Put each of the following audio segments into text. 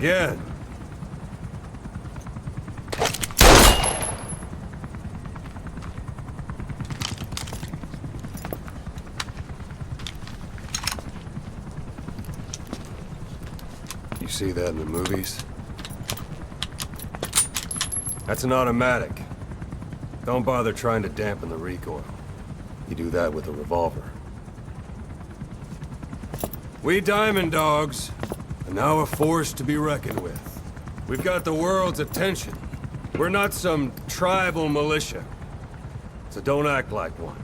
again. You see that in the movies? That's an automatic. Don't bother trying to dampen the recoil. You do that with a revolver. We Diamond Dogs are now a force to be reckoned with. We've got the world's attention. We're not some tribal militia, so don't act like one.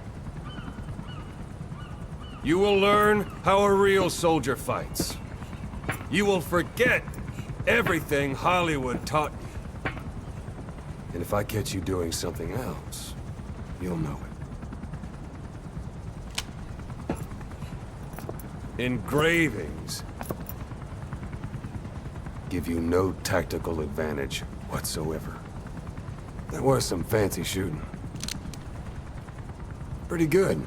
You will learn how a real soldier fights. You will forget everything Hollywood taught you. And if I catch you doing something else, you'll know it. Engravings give you no tactical advantage whatsoever. That was some fancy shooting. Pretty good.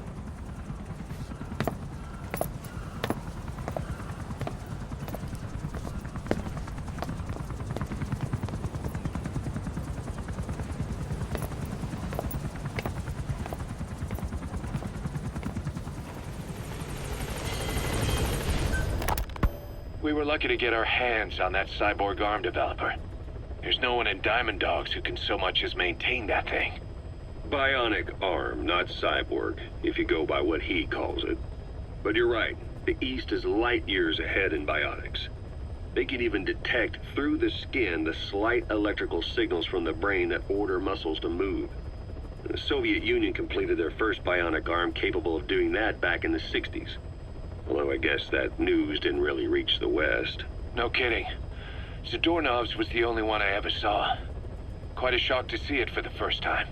We were lucky to get our hands on that cyborg arm developer. There's no one in Diamond Dogs who can so much as maintain that thing. Bionic arm, not cyborg, if you go by what he calls it. But you're right, the East is light years ahead in bionics. They can even detect through the skin the slight electrical signals from the brain that order muscles to move. The Soviet Union completed their first bionic arm capable of doing that back in the 60s. Although I guess that news didn't really reach the West. No kidding. Zadornov's was the only one I ever saw. Quite a shock to see it for the first time.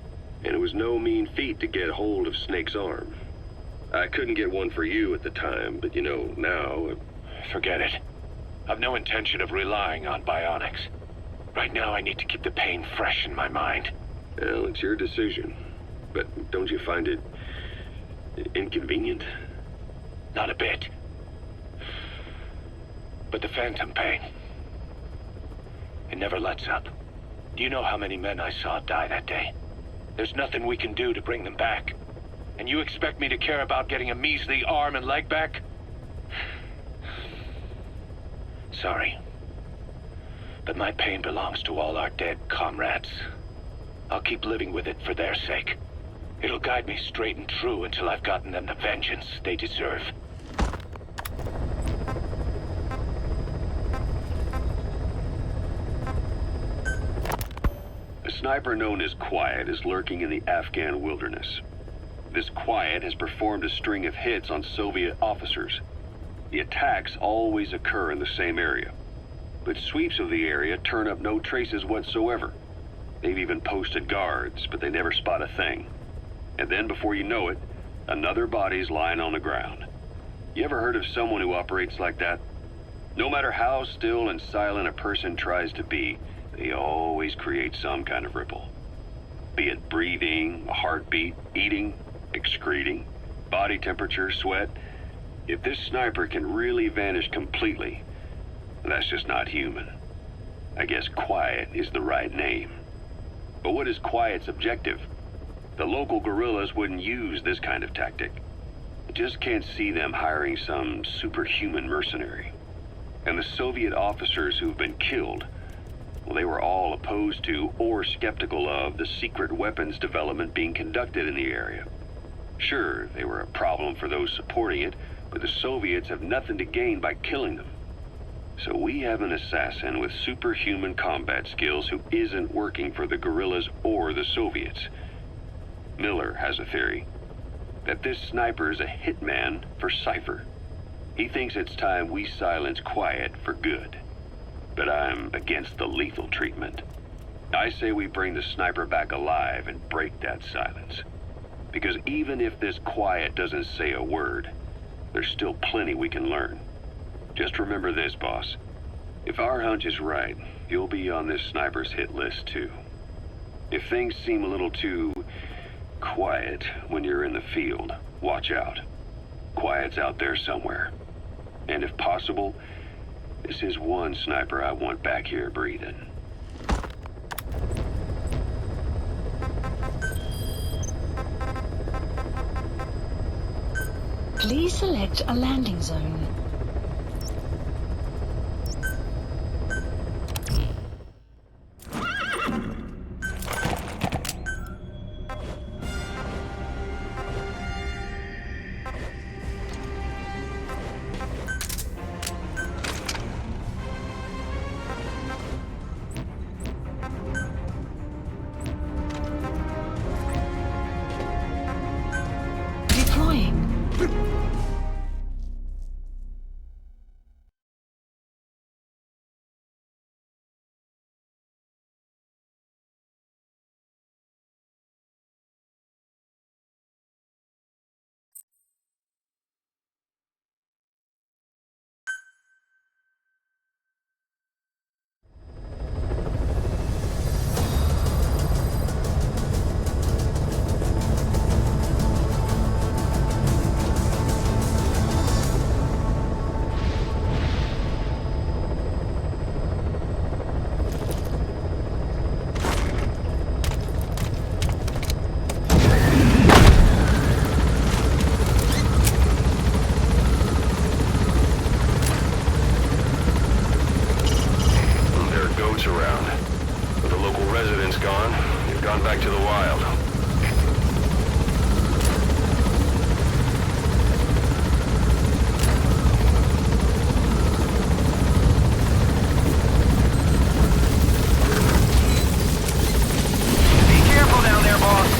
And it was no mean feat to get hold of Snake's arm. I couldn't get one for you at the time, but you know, now... Forget it. I've no intention of relying on bionics. Right now I need to keep the pain fresh in my mind. Well, it's your decision. But don't you find it... inconvenient? Not a bit. But the phantom pain, it never lets up. Do you know how many men I saw die that day? There's nothing we can do to bring them back. And you expect me to care about getting a measly arm and leg back? Sorry. But my pain belongs to all our dead comrades. I'll keep living with it for their sake. It'll guide me straight and true until I've gotten them the vengeance they deserve. A sniper known as Quiet is lurking in the Afghan wilderness. This Quiet has performed a string of hits on Soviet officers. The attacks always occur in the same area, but sweeps of the area turn up no traces whatsoever. They've even posted guards, but they never spot a thing. And then before you know it, another body's lying on the ground. You ever heard of someone who operates like that? No matter how still and silent a person tries to be, they always create some kind of ripple. Be it breathing, a heartbeat, eating, excreting, body temperature, sweat. If this sniper can really vanish completely, that's just not human. I guess Quiet is the right name. But what is Quiet's objective? The local guerrillas wouldn't use this kind of tactic. I just can't see them hiring some superhuman mercenary. And the Soviet officers who've been killed, well, they were all opposed to or skeptical of the secret weapons development being conducted in the area. Sure, they were a problem for those supporting it, but the Soviets have nothing to gain by killing them. So we have an assassin with superhuman combat skills who isn't working for the guerrillas or the Soviets. Miller has a theory that this sniper is a hitman for Cypher. He thinks it's time we silence Quiet for good. But I'm against the lethal treatment. I say we bring the sniper back alive and break that silence. Because even if this Quiet doesn't say a word, there's still plenty we can learn. Just remember this, boss. If our hunch is right, you'll be on this sniper's hit list too. If things seem a little too quiet when you're in the field, watch out. Quiet's out there somewhere. And if possible, This is one sniper I want back here breathing. Please select a landing zone. Deploying. Around. With the local residents gone, you've gone back to the wild. Be careful down there, boss.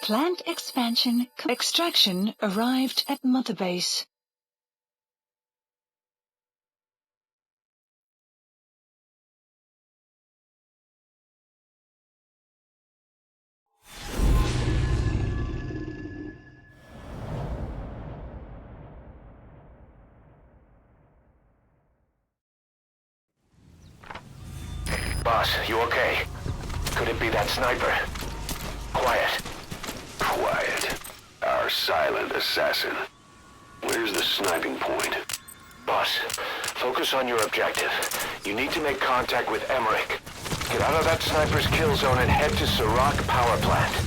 Plant expansion extraction arrived at Mother Base. Boss, you okay? Could it be that sniper? Quiet. Quiet. Our silent assassin. Where's the sniping point? Boss, focus on your objective. You need to make contact with Emmerich. Get out of that sniper's kill zone and head to Serac power plant.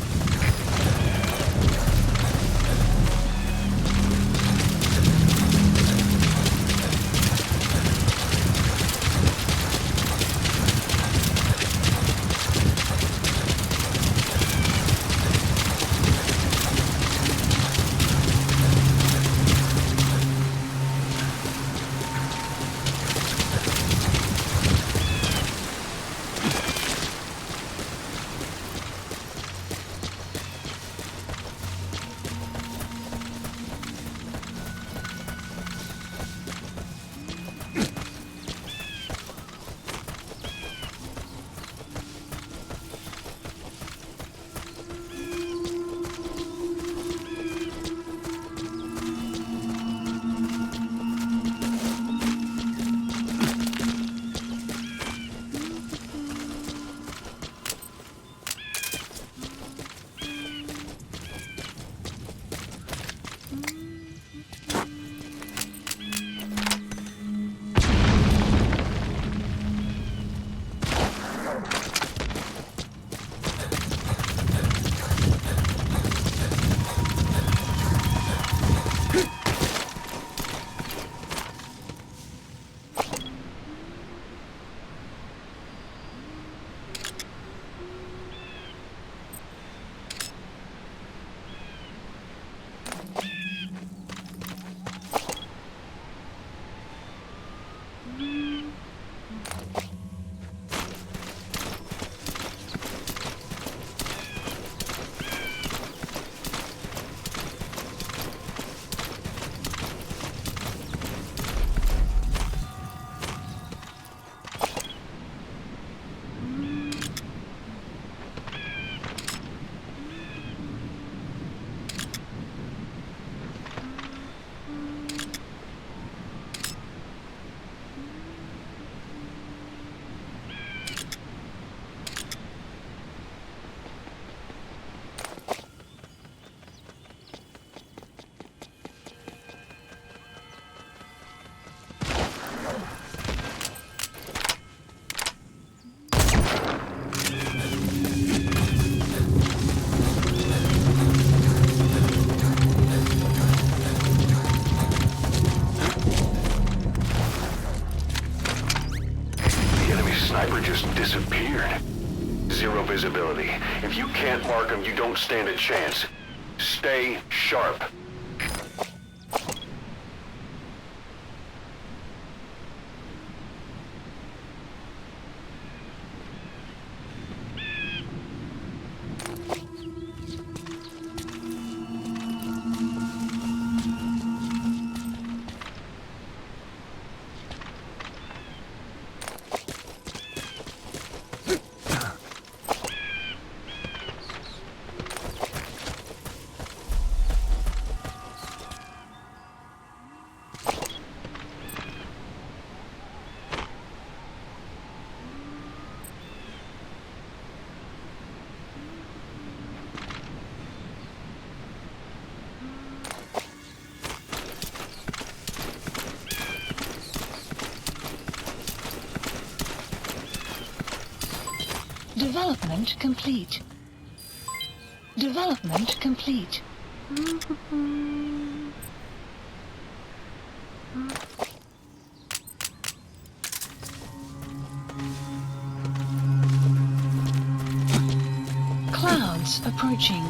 just disappeared. Zero visibility. If you can't mark them, you don't stand a chance. Stay sharp. Development complete. Development complete. Clouds approaching.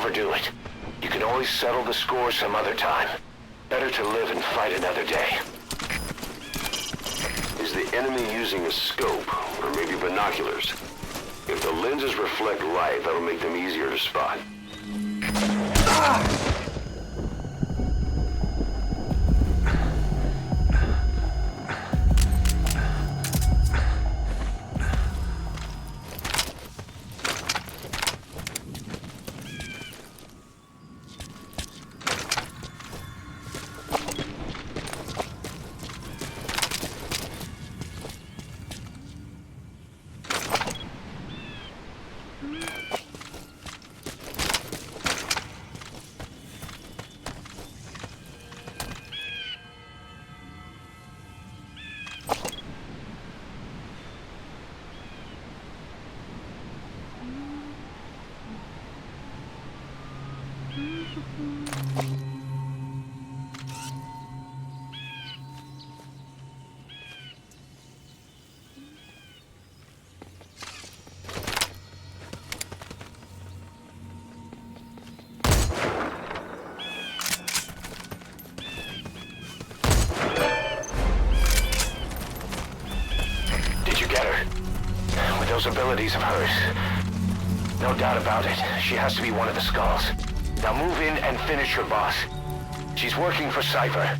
overdo it. You can always settle the score some other time. Better to live and fight another day. Is the enemy using a scope, or maybe binoculars? If the lenses reflect light, that'll make them easier to spot. Those abilities of hers. No doubt about it. She has to be one of the Skulls. Now move in and finish your boss. She's working for Cypher.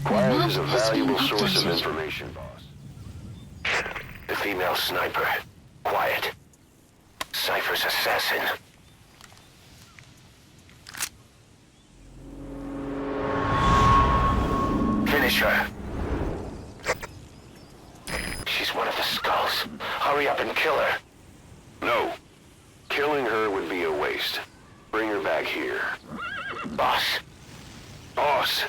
Quiet is a valuable source of information, boss. The female sniper. Quiet. Cypher's assassin. Finish her. She's one of the Skulls. Hurry up and kill her. No. Killing her would be a waste. Bring her back here. Boss. Boss.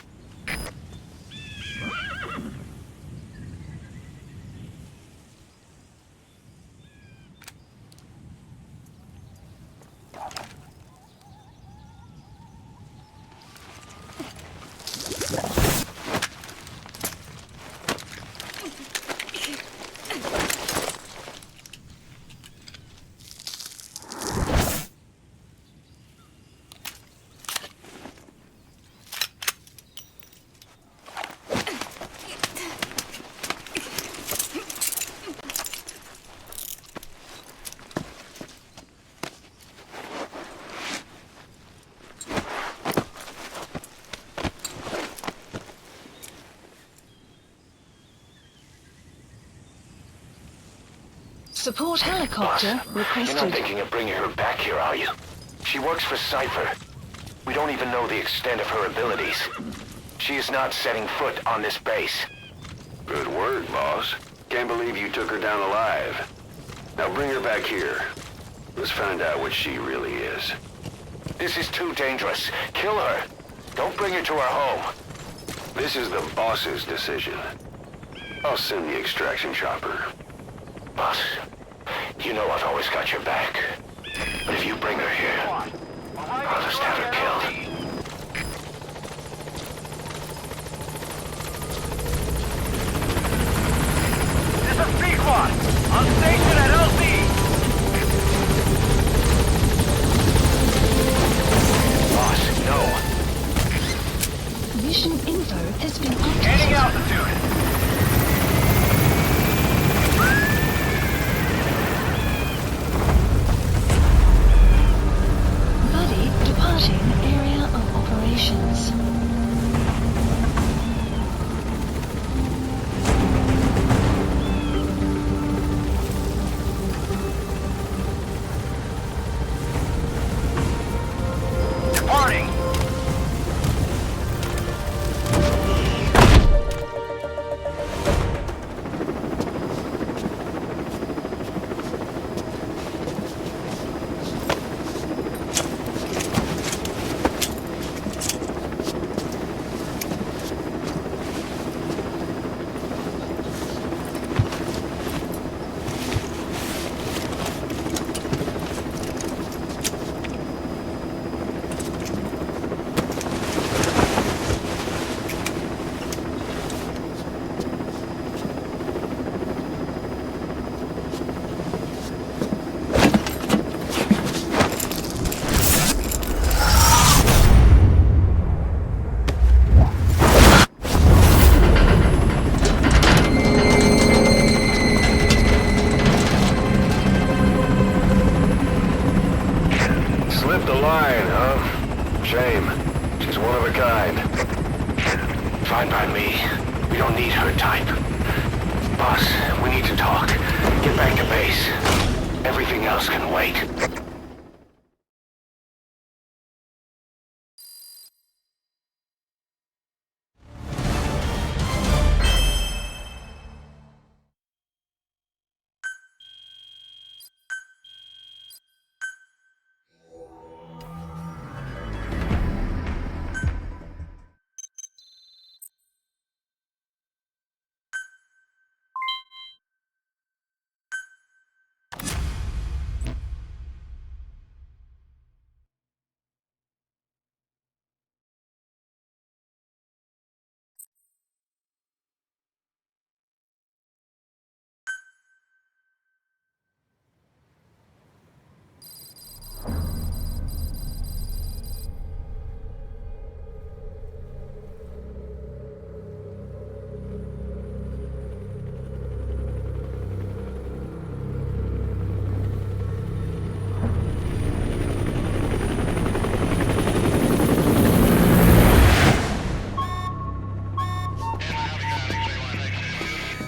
Support helicopter Boss, you're not requested. thinking of bringing her back here, are you? She works for Cypher. We don't even know the extent of her abilities. She is not setting foot on this base. Good word, boss. Can't believe you took her down alive. Now bring her back here. Let's find out what she really is. This is too dangerous. Kill her. Don't bring her to our home. This is the boss's decision. I'll send the extraction chopper. Boss, you know I've always got your back. But if you bring her here, I'll just have her killed. This is Speedran! On station at LZ! Boss, no. Mission info has been Gaining updated. altitude! Buddy departing area of operations. Departing! Slipped the line, huh? Shame. She's one of a kind. Fine by me. We don't need her type. Boss, we need to talk. Get back to base. Everything else can wait.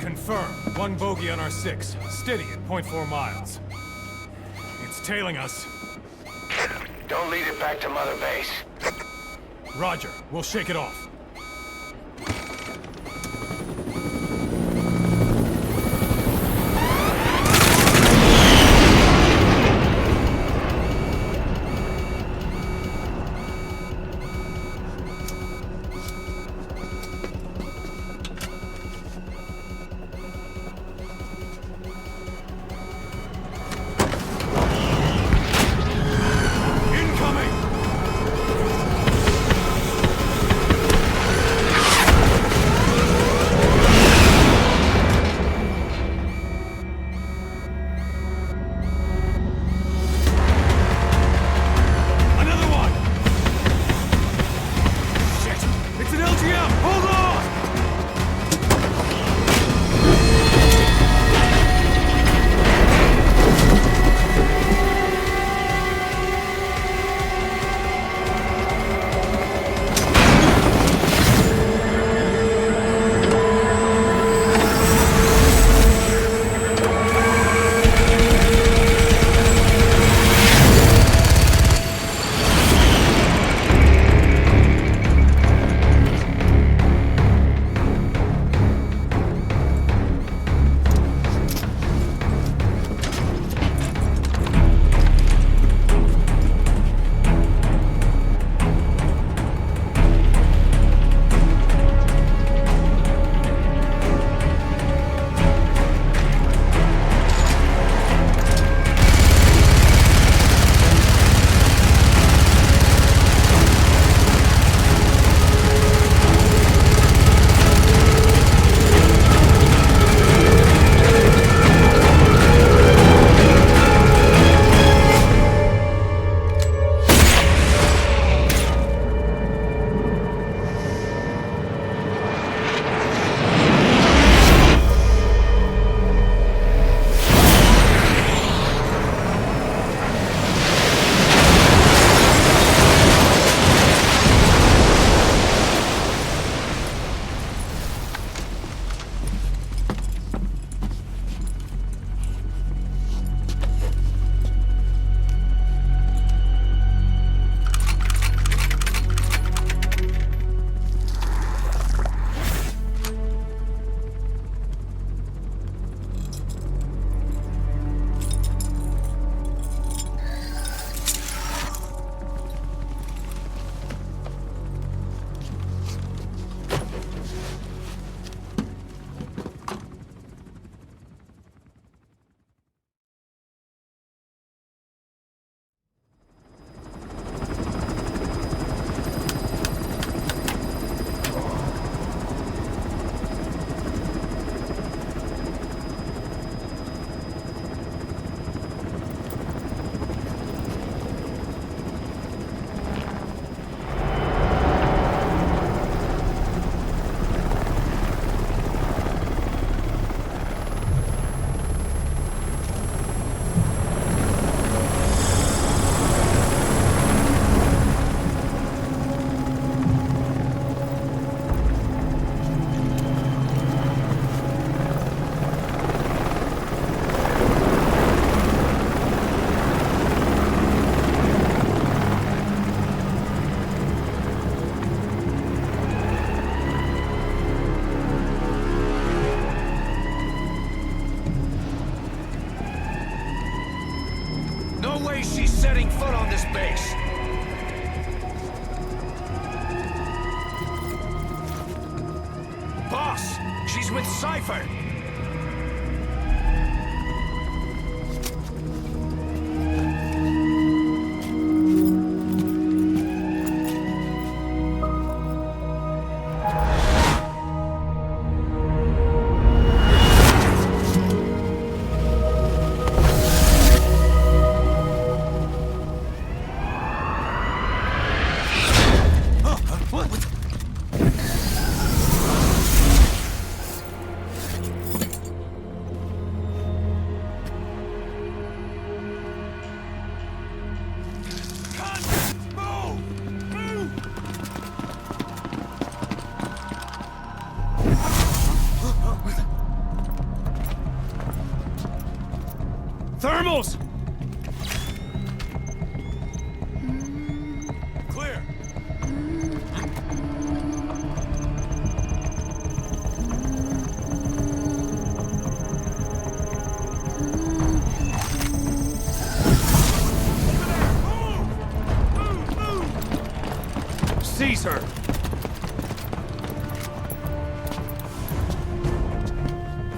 Confirm. One bogey on our 6. Steady at .4 miles. It's tailing us. Don't lead it back to Mother Base. Roger. We'll shake it off. Incoming! setting foot on this base. Boss, she's with Cypher. Thermals! Clear. Seize her!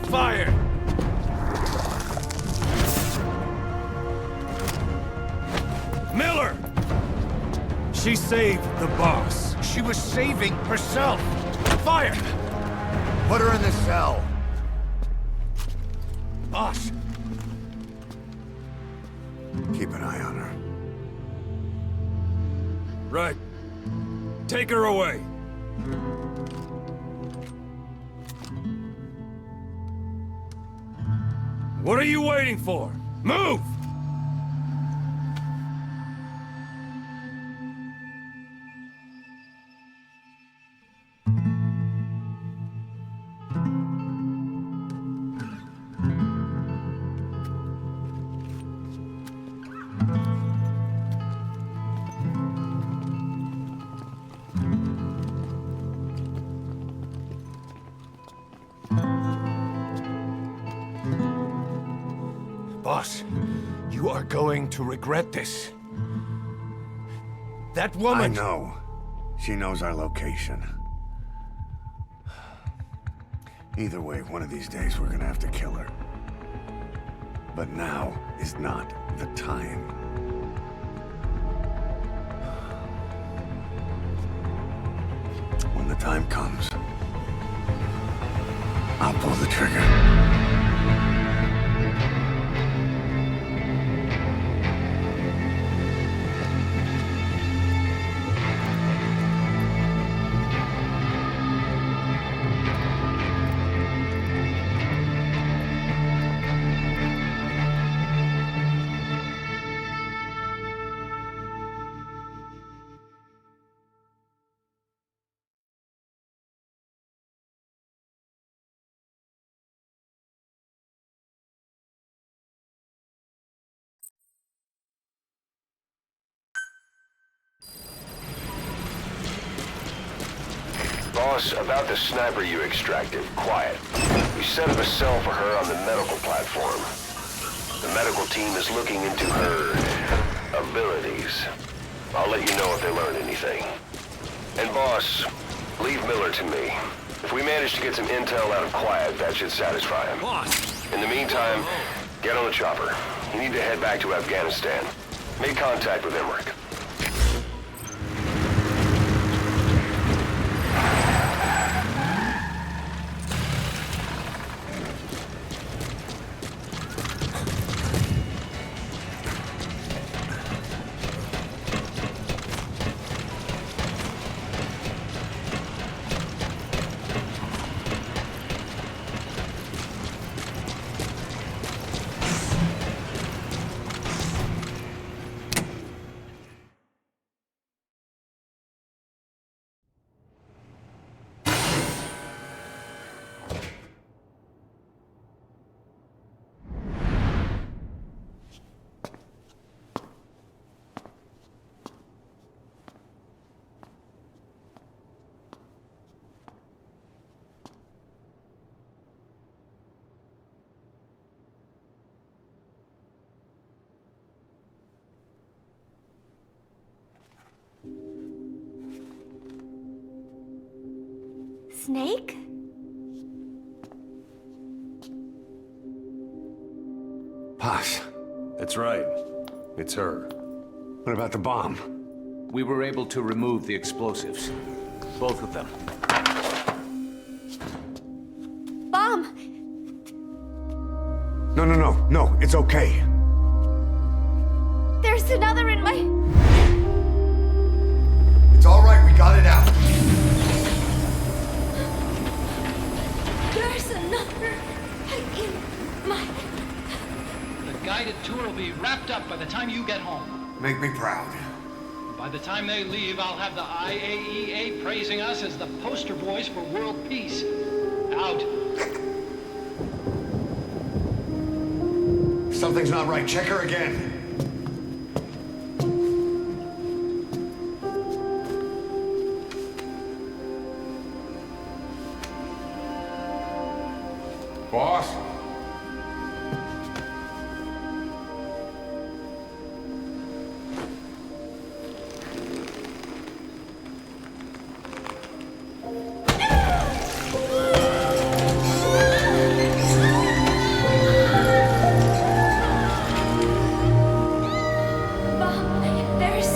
Fire! Miller! She saved the boss. She was saving herself. Fire! Put her in the cell. Boss. Keep an eye on her. Right. Take her away. What are you waiting for? Move! Boss, you are going to regret this. That woman... I know. She knows our location. Either way, one of these days we're gonna have to kill her. But now is not the time. When the time comes, I'll pull the trigger. Boss, about the sniper you extracted, quiet. We set up a cell for her on the medical platform. The medical team is looking into her abilities. I'll let you know if they learn anything. And boss, leave Miller to me. If we manage to get some intel out of Quiet, that should satisfy him. Boss! In the meantime, get on the chopper. You need to head back to Afghanistan. Make contact with Emmerich. Snake? Paz, That's right. It's her. what about the bomb? We were able to remove the explosives. Both of them. Bomb! No, it's okay. There's another in my... It's all right, we got it out. There's another in my... The guided tour will be wrapped up by the time you get home. Make me proud. By the time they leave, I'll have the IAEA praising us as the poster boys for world peace. Out. Something's not right. Check her again. Boss? Bomb! There's...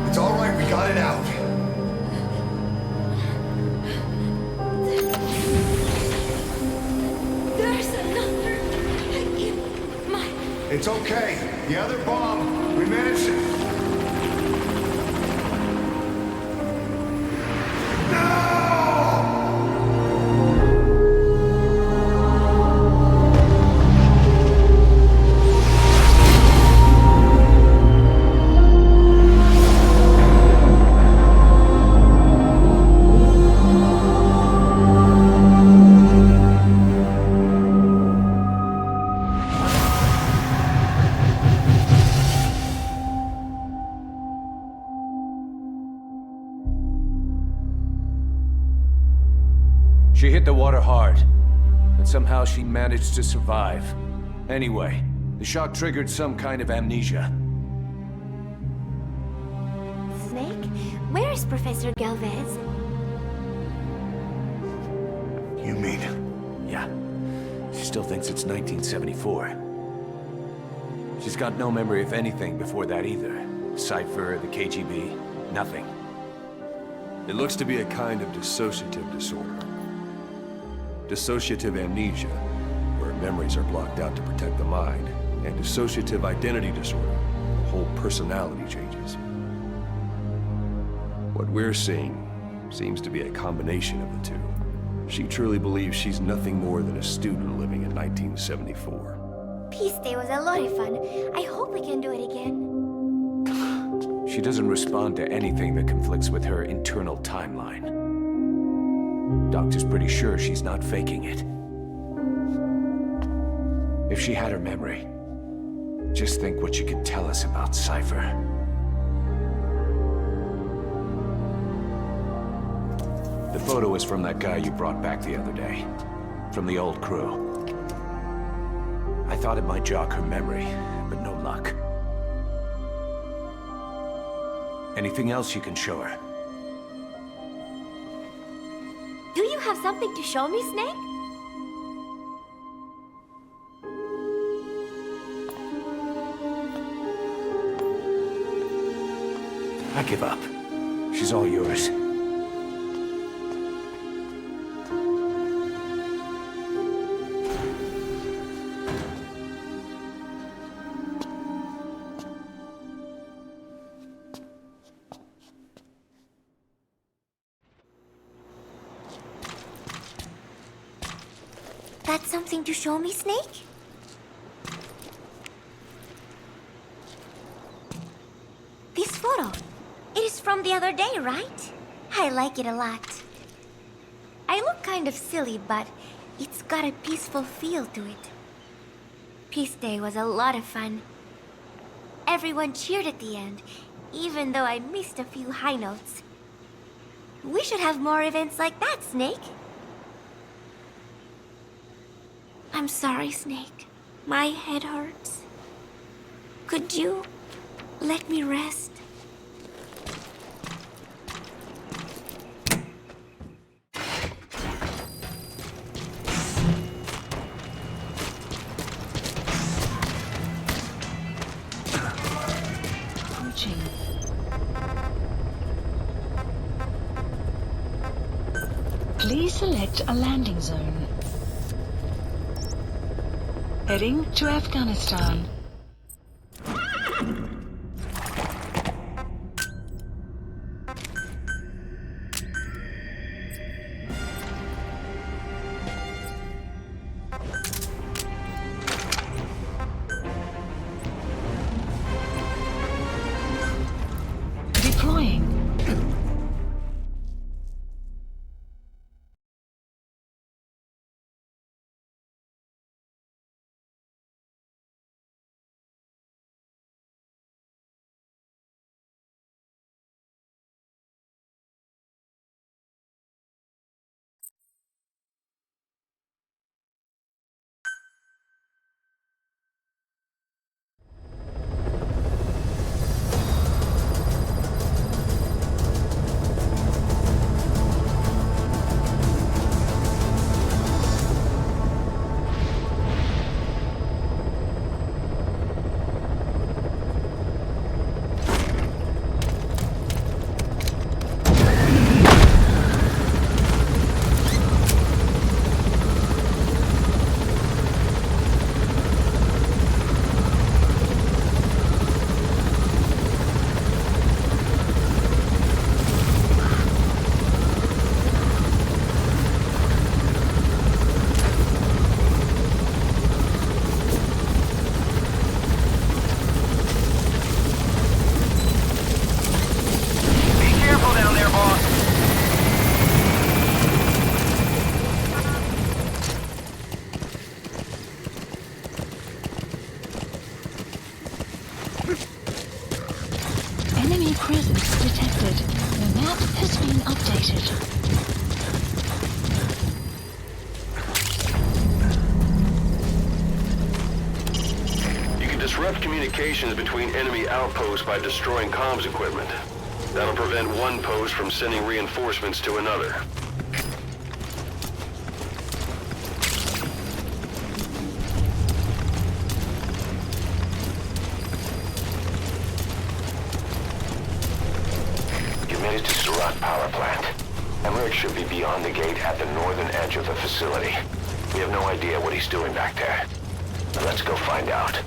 It's all right, we got it out. There's another in my... It's okay. The other bomb, we managed it. She hit the water hard, but somehow she managed to survive. Anyway, the shock triggered some kind of amnesia. Snake? Where is Professor Galvez? You mean... Yeah, she still thinks it's 1974. She's got no memory of anything before that either. Cypher, the KGB, nothing. It looks to be a kind of dissociative disorder. Dissociative amnesia, where memories are blocked out to protect the mind, and dissociative identity disorder, the whole personality changes. What we're seeing seems to be a combination of the two. She truly believes she's nothing more than a student living in 1974. Peace Day was a lot of fun. I hope we can do it again. She doesn't respond to anything that conflicts with her internal timeline. Doctor's pretty sure she's not faking it. If she had her memory, just think what she could tell us about Cypher. The photo is from that guy you brought back the other day. From the old crew. I thought it might jog her memory, but no luck. Anything else you can show her? Do you have something to show me, Snake? I give up. She's all yours. That's something to show me, Snake? This photo. It is from the other day, right? I like it a lot. I look kind of silly, but it's got a peaceful feel to it. Peace Day was a lot of fun. Everyone cheered at the end, even though I missed a few high notes. We should have more events like that, Snake. I'm sorry, Snake. My head hurts. Could you let me rest? Select a landing zone. Heading to Afghanistan. Deploying. Enemy presence detected. The map has been updated. You can disrupt communications between enemy outposts by destroying comms equipment. That'll prevent one post from sending reinforcements to another. Power plant. Emmerich should be beyond the gate at the northern edge of the facility. We have no idea what he's doing back there. But let's go find out.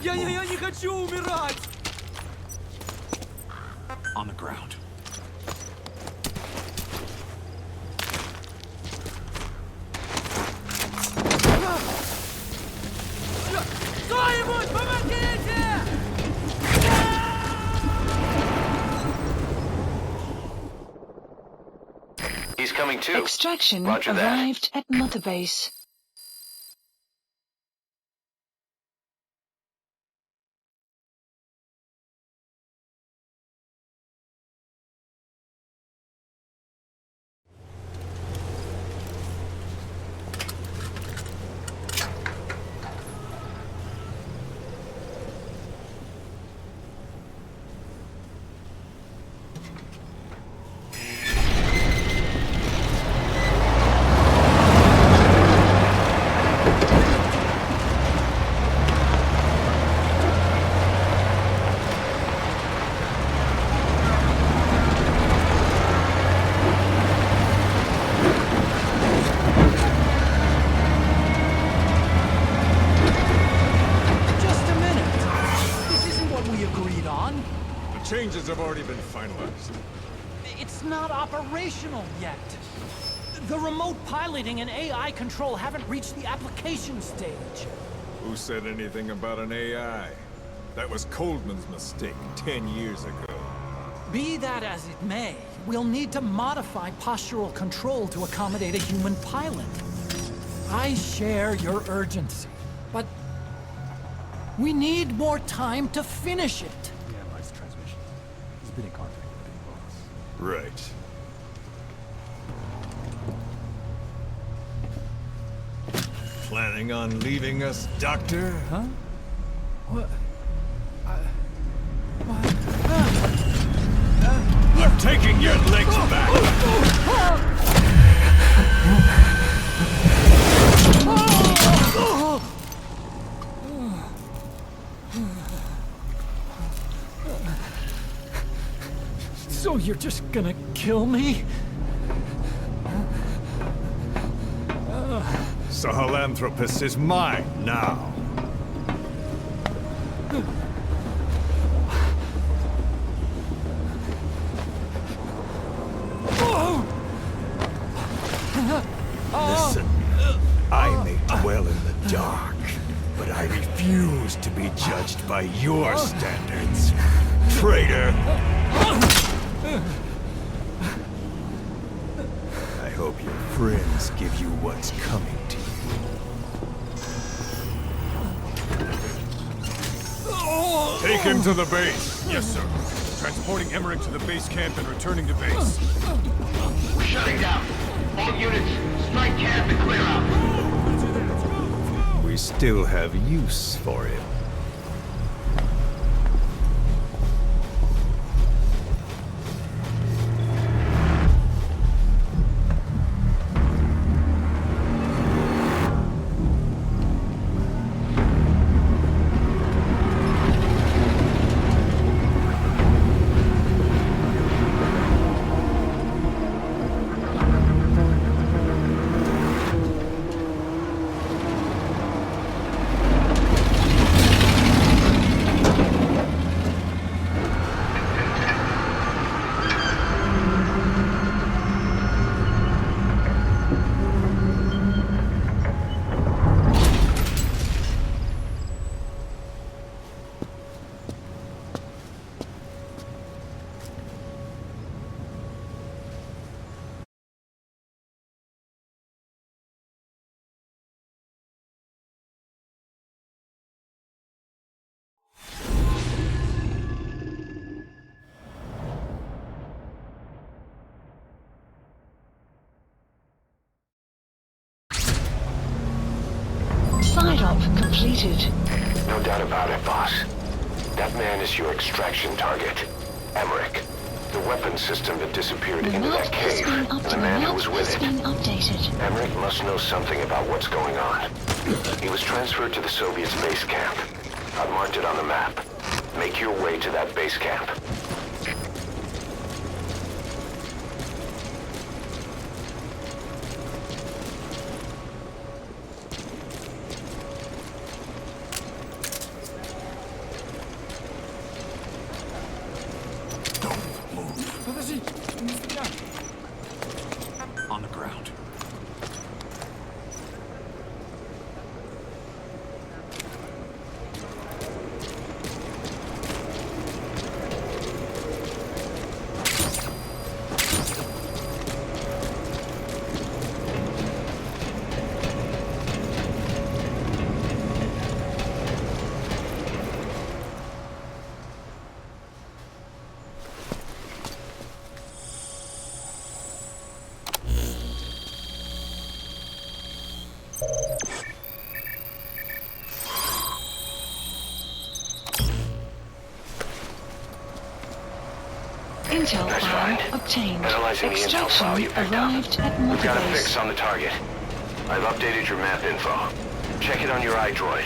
Я не хочу умирать! On the ground. Кто-нибудь, помогите! He's coming too. Extraction Roger that. arrived at Mother Base. Changes have already been finalized. It's not operational yet. The remote piloting and AI control haven't reached the application stage. Who said anything about an AI? That was Coldman's mistake 10 years ago. Be that as it may, we'll need to modify postural control to accommodate a human pilot. I share your urgency, but we need more time to finish it. In contact with the boss. Right. Planning on leaving us, Doctor? Huh? What? I'm taking your legs back! So you're just gonna kill me? Sahelanthropus is mine now. Listen, I may dwell in the dark, but I refuse to be judged by your standards, traitor! I hope your friends give you what's coming to you. Take him to the base. Yes, sir. Transporting Emmerich to the base camp and returning to base. We're shutting down. All units, strike camp and clear out. We still have use for him. Side-op completed. No doubt about it, boss. That man is your extraction target. Emmerich. The weapons system that disappeared into that cave, and the man who was with it. Emmerich must know something about what's going on. He was transferred to the Soviets' base camp. I've marked it on the map. Make your way to that base camp. Intel That's file fine. obtained. Analyzing the intel Extraction file you picked up. arrived at We've Mother got a Base. fix on the target. I've updated your map info. Check it on your iDroid.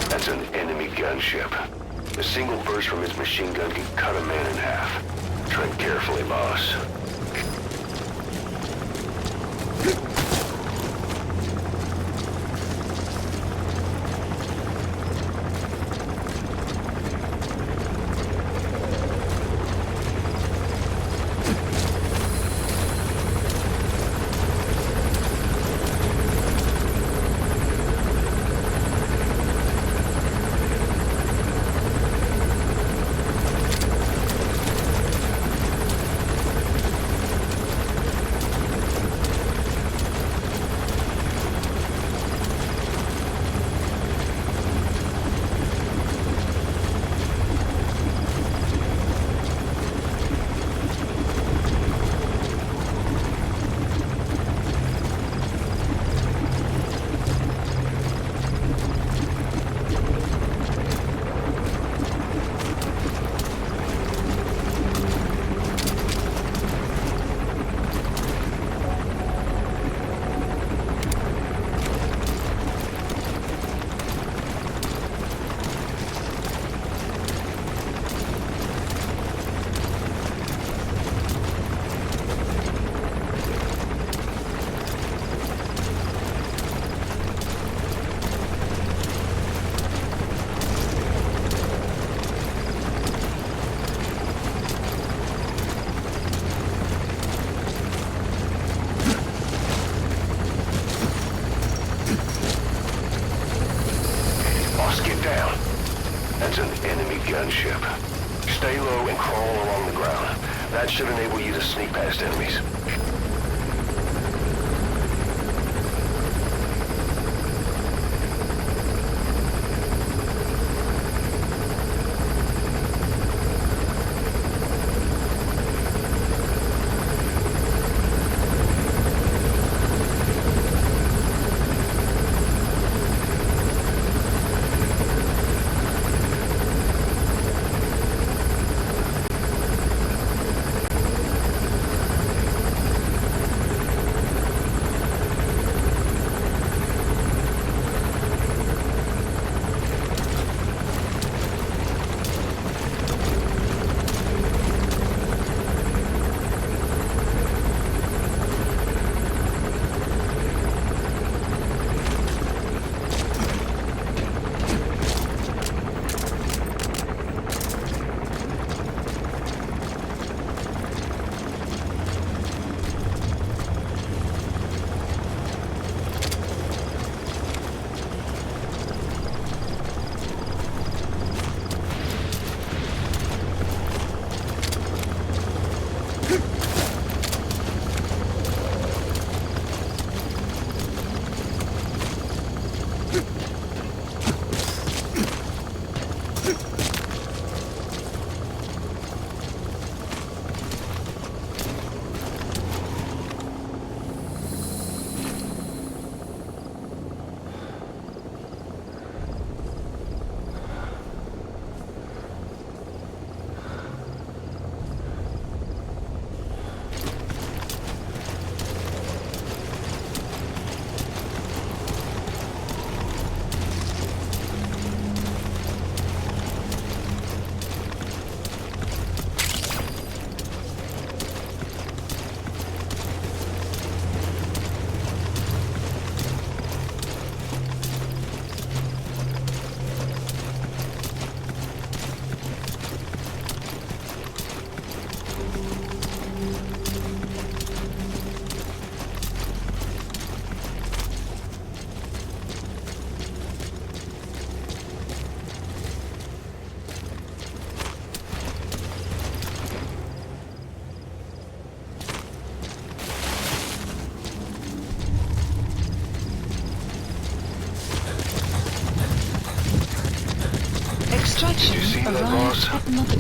That's an enemy gunship. A single burst from his machine gun can cut a man in half. Tread carefully, boss. That's an enemy gunship. Stay low and crawl along the ground. That should enable you to sneak past enemies.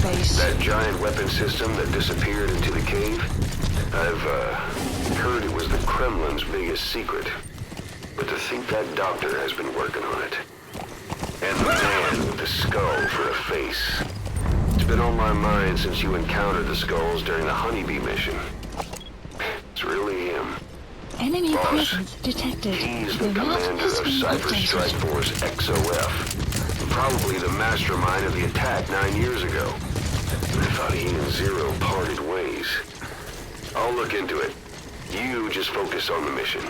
Base. That giant weapon system that disappeared into the cave? I've heard it was the Kremlin's biggest secret. But to think that doctor has been working on it. And the man with the skull for a face. It's been on my mind since you encountered the skulls during the Honeybee mission. It's really him. Enemy Boss, presence detected. he's the The map commander has of been Cypher Strike updated. Force XOF. And probably the mastermind of the attack 9 years ago. I thought he and Zero parted ways. I'll look into it. You just focus on the mission.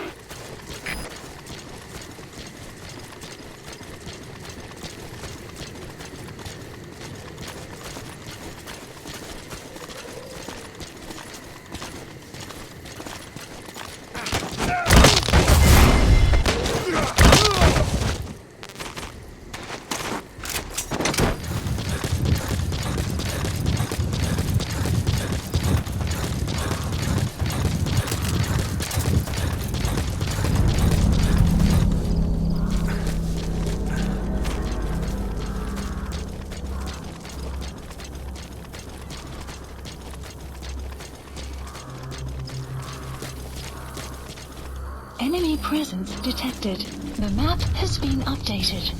Enemy presence detected. The map has been updated.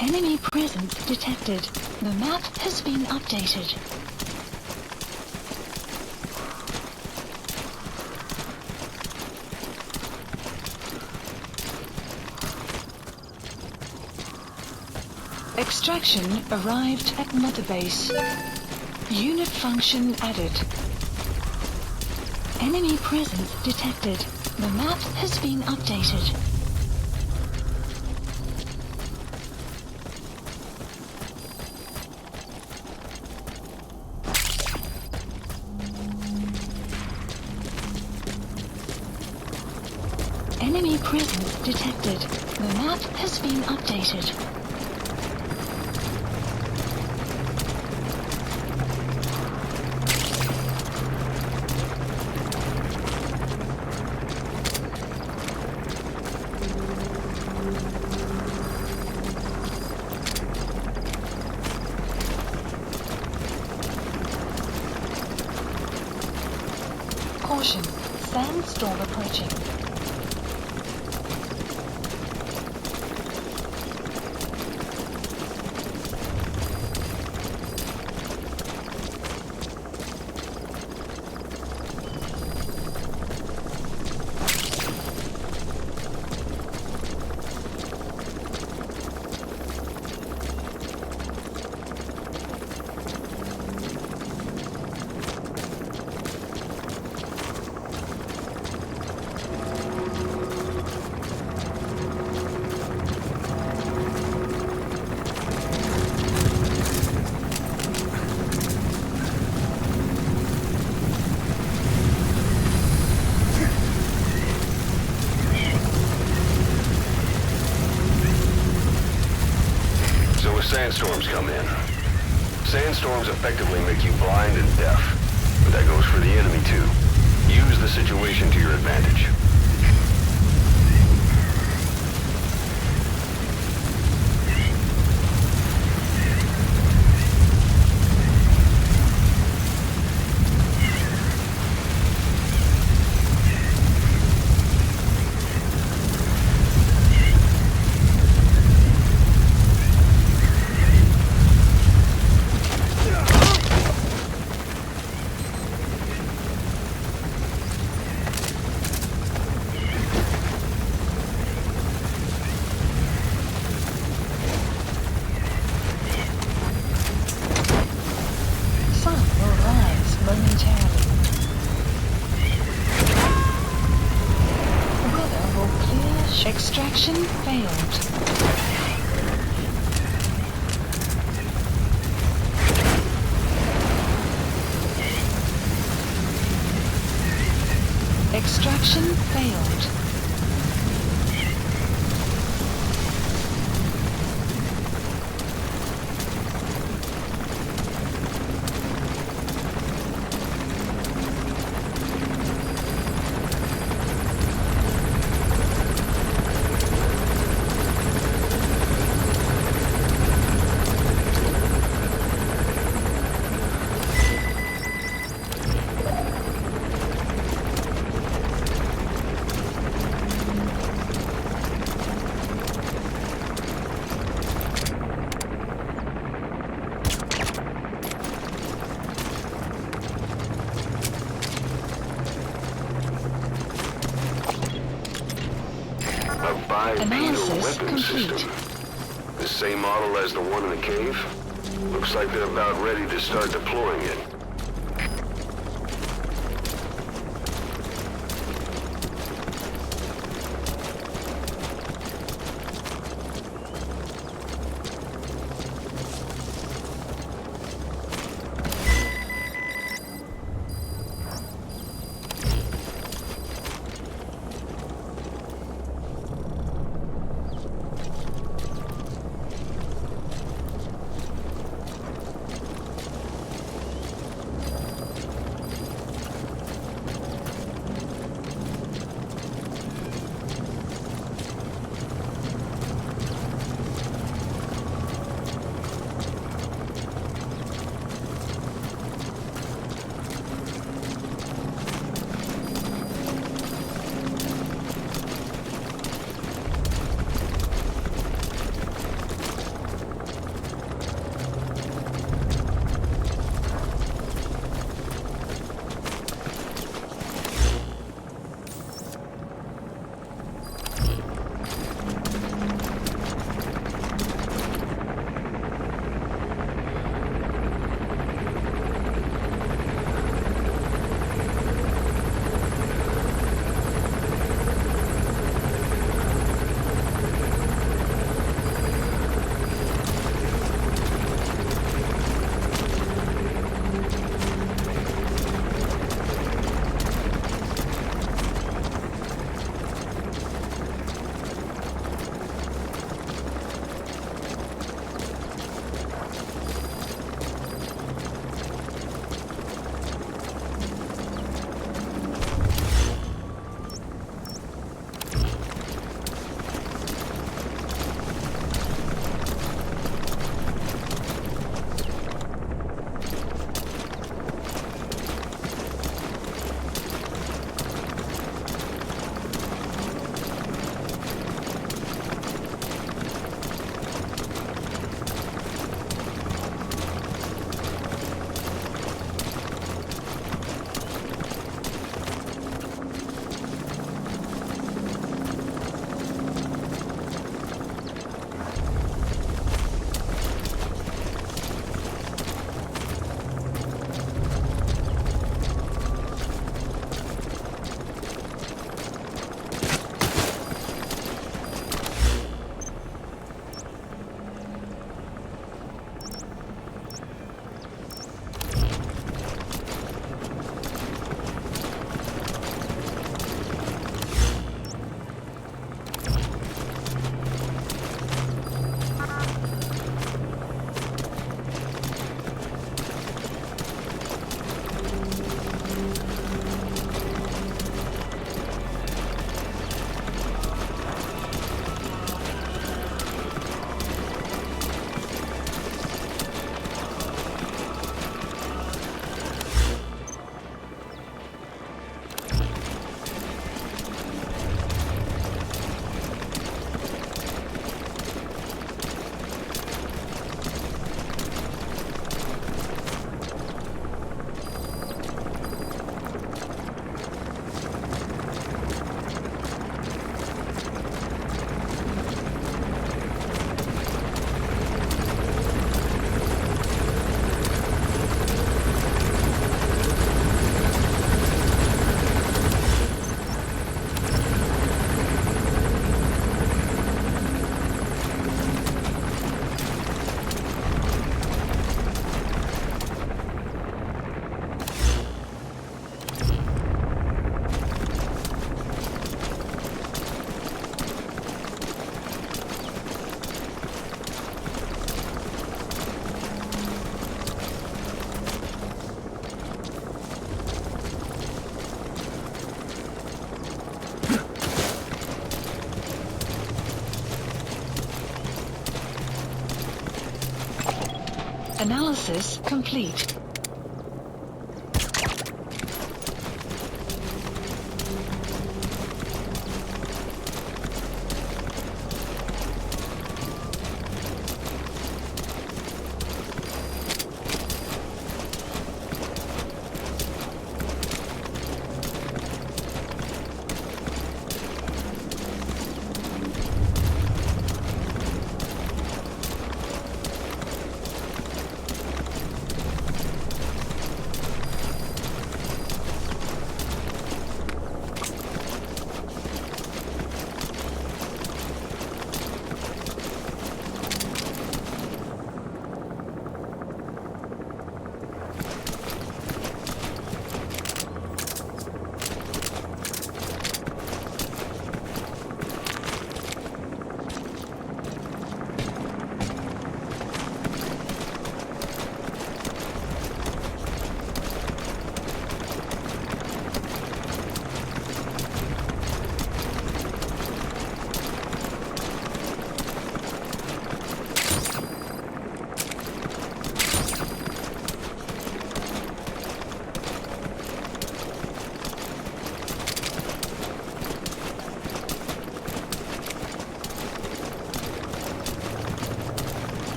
Enemy presence detected. The map has been updated. Extraction arrived at Mother Base. Unit function added. Enemy presence detected. The map has been updated. Enemy presence detected. The map has been updated. Caution, sandstorm approaching. Sandstorms come in. Sandstorms effectively make you blind and deaf, but that goes for the enemy too. Use the situation to your advantage. Extraction failed. Extraction failed. high beta Analysis weapons complete. system. The same model as the one in the cave? Looks like they're about ready to start deploying it. Analysis complete.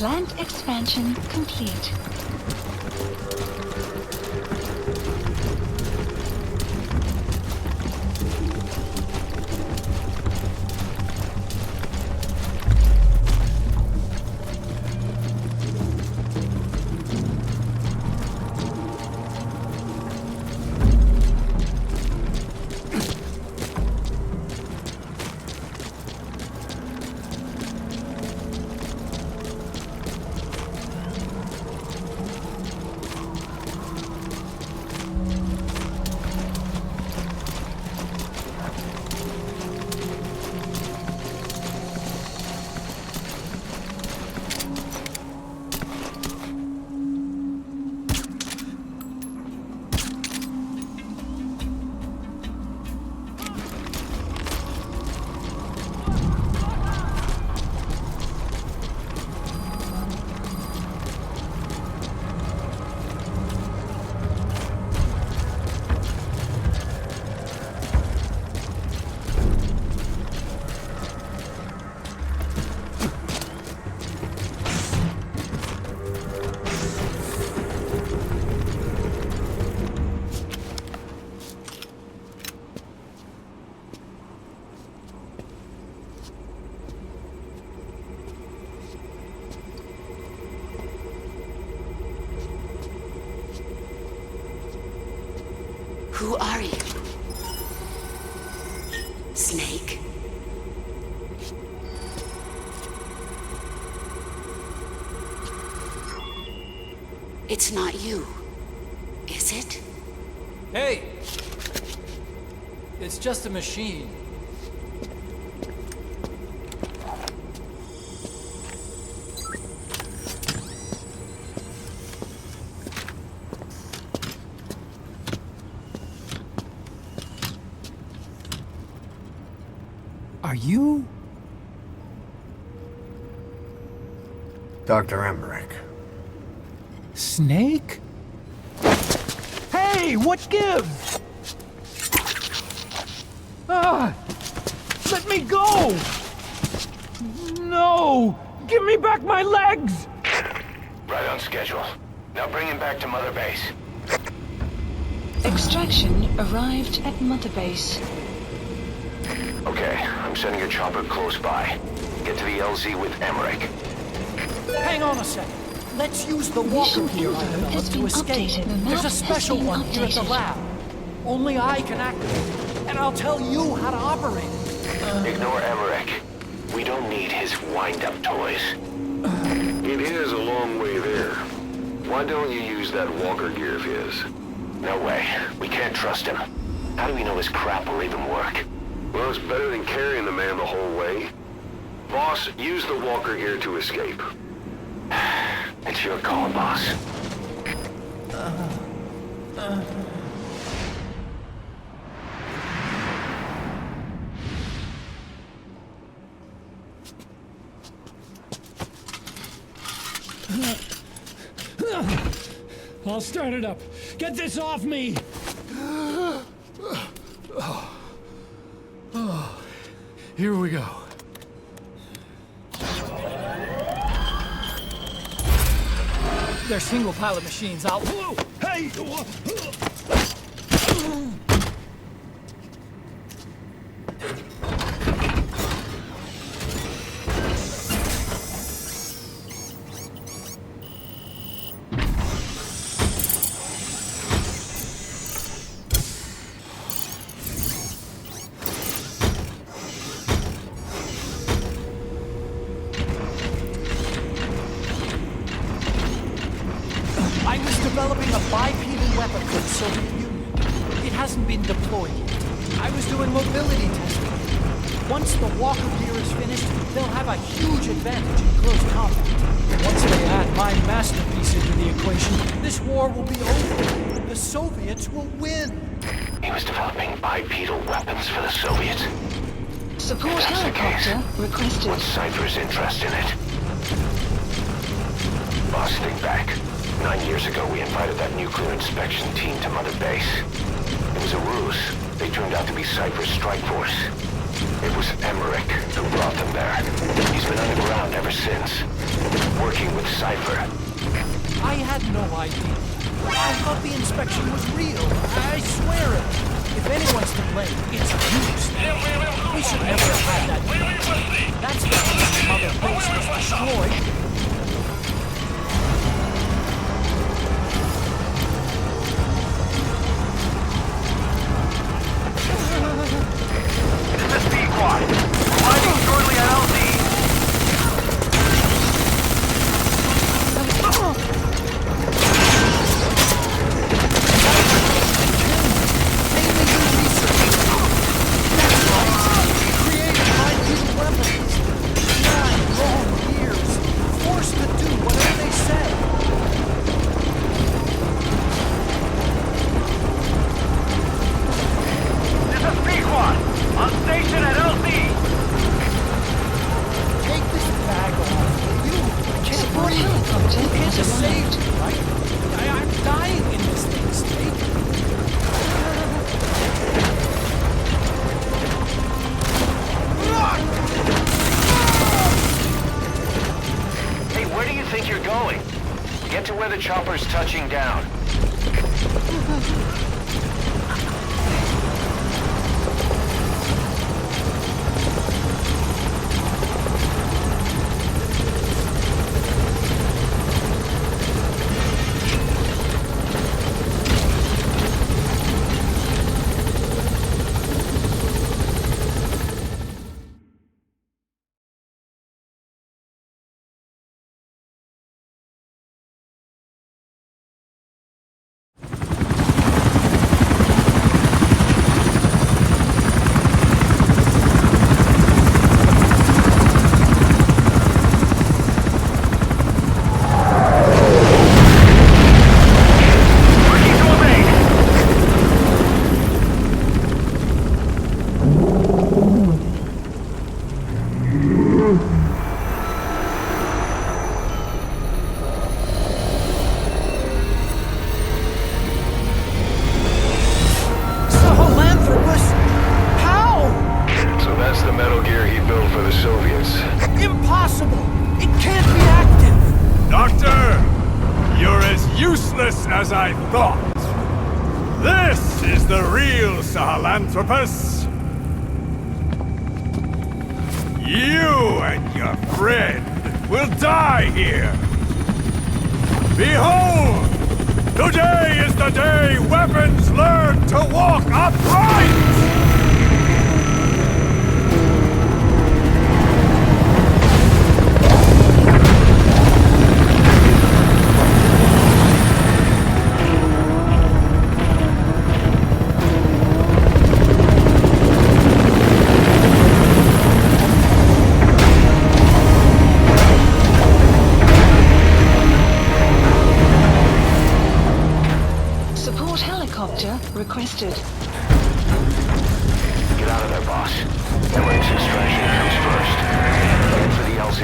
Plant expansion complete. Who are you? Snake? It's not you, is it? Hey! It's just a machine. Are you? Dr. Emmerich. Snake? Hey, what gives? Ah! Let me go! No! Give me back my legs! Right on schedule. Now bring him back to Mother Base. Extraction arrived at Mother Base. Okay, I'm sending a chopper close by. Get to the LZ with Emmerich. Hang on a second. Let's use the walker gear I developed to escape. There's a special one here at the lab. Only I can activate it, and I'll tell you how to operate it. Ignore Emmerich. We don't need his wind-up toys. It is a long way there. Why don't you use that walker gear of his? No way. We can't trust him. How do we know his crap will even work? Well, it's better than carrying the man the whole way. Boss, use the walker gear to escape. It's your call, boss. I'll start it up. Get this off me! Here we go. They're single pilot machines. I'll... Hey! I was developing a bipedal weapon for the Soviet Union. It hasn't been deployed yet. I was doing mobility testing. Once the walker gear is finished, they'll have a huge advantage in close combat. Once they add my masterpiece into the equation, this war will be over. The Soviets will win. He was developing bipedal weapons for the Soviets. Support If that's the case, helicopter requested. what's Cypher's interest in it? Boss, think back. 9 years ago, we invited that nuclear inspection team to Mother Base. It was a ruse. They turned out to be Cypher's strike force. It was Emmerich who brought them there. He's been underground ever since, working with Cypher. I had no idea. I thought the inspection was real. I swear it. If anyone's to blame, it's you, Snake. We should never have had that. That's the reason Mother Base was destroyed. This is Speedran. Arriving shortly at LZ. Get to where the chopper's touching down. As I thought. This is the real Sahelanthropus. You and your friend will die here. Behold! Today is the day weapons learn to walk upright! Requested. Get out of there, boss. Emmerich's extraction comes first. Head for the LZ.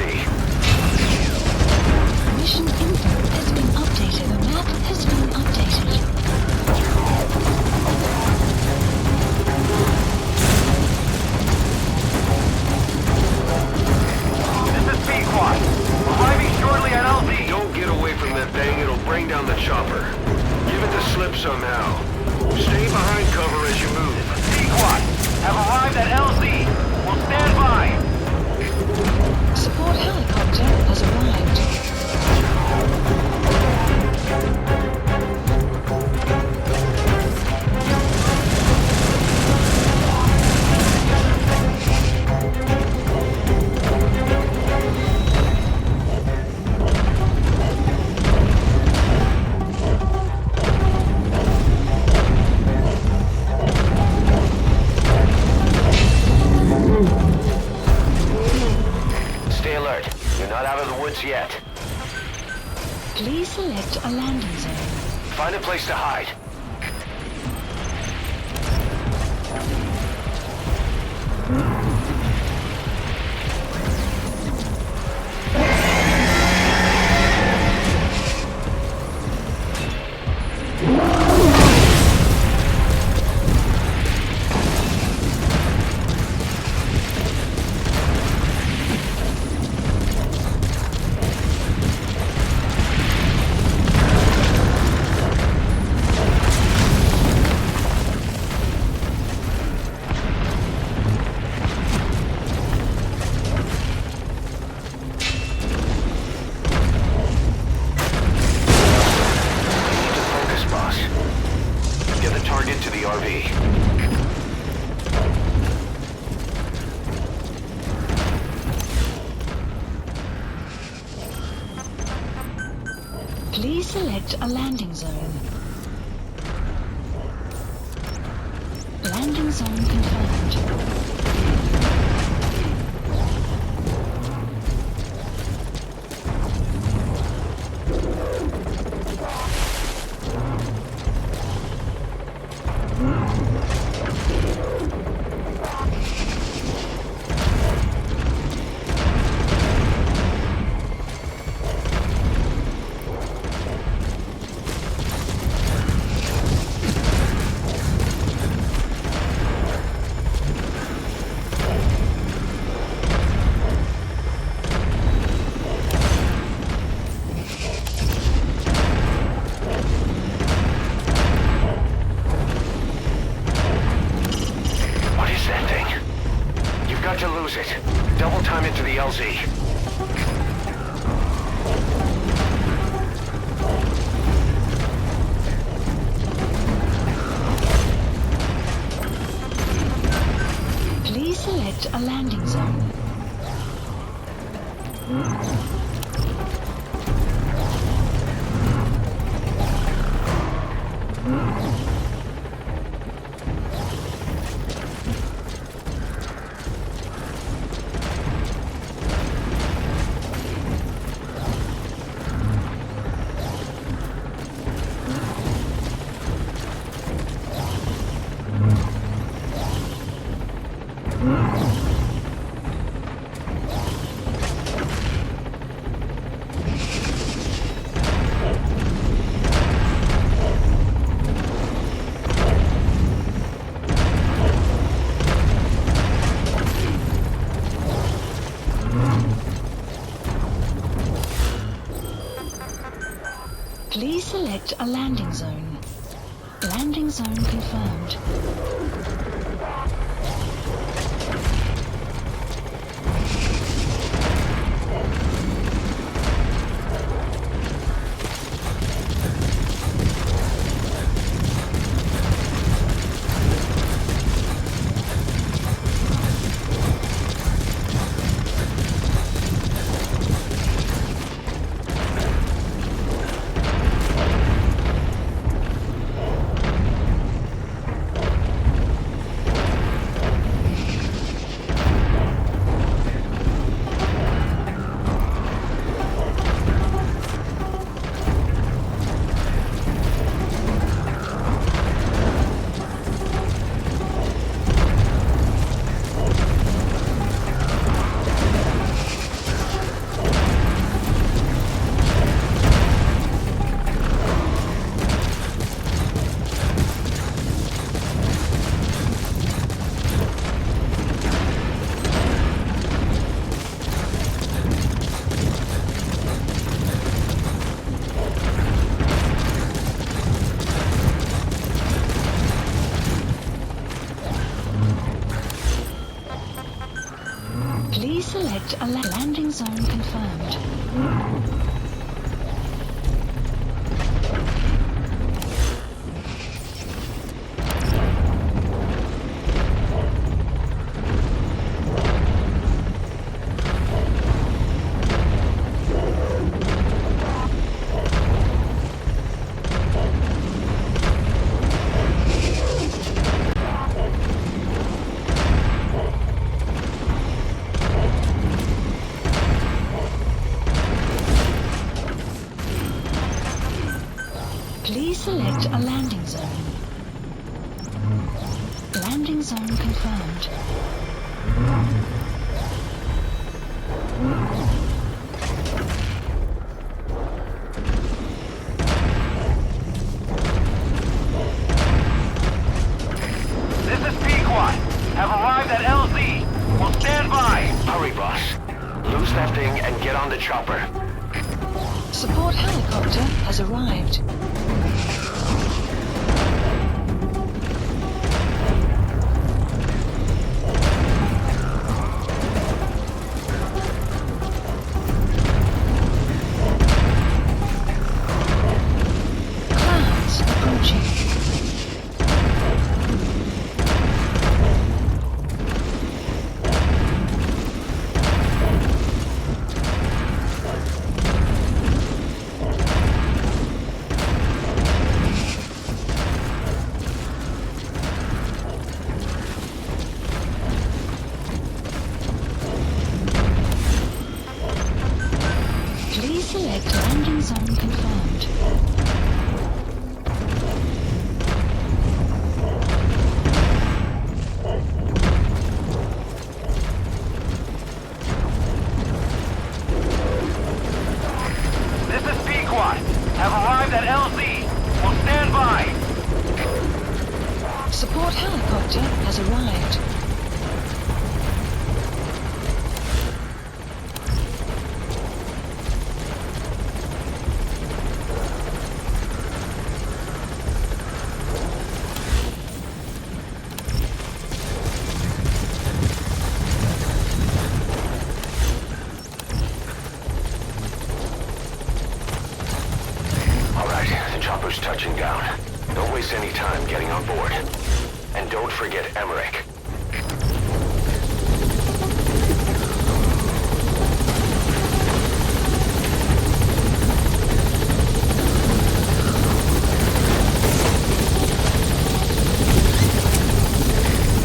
Mission info has been updated. The map has been updated. This is Speedran. Arriving shortly at LZ. Don't get away from that thing. It'll bring down the chopper. Give it the slip somehow. Stay behind cover as you move. Speedran have arrived at LZ. We'll stand by. Support helicopter has arrived. Yet. Please select a landing zone. Find a place to hide. get to the RV. Please select a landing zone. Landing zone confirmed. To lose it. Double time into the LZ. Please select a landing zone. Please select a landing zone. Landing zone confirmed. Please select a landing zone confirmed. Please select a landing zone. Landing zone confirmed. This is Pequot. Have arrived at LZ. We'll stand by. Hurry, boss. Lose that thing and get on the chopper. Support helicopter has arrived. Clouds approaching. extractor has arrived. Touching down. Don't waste any time getting on board. And don't forget Emmerich.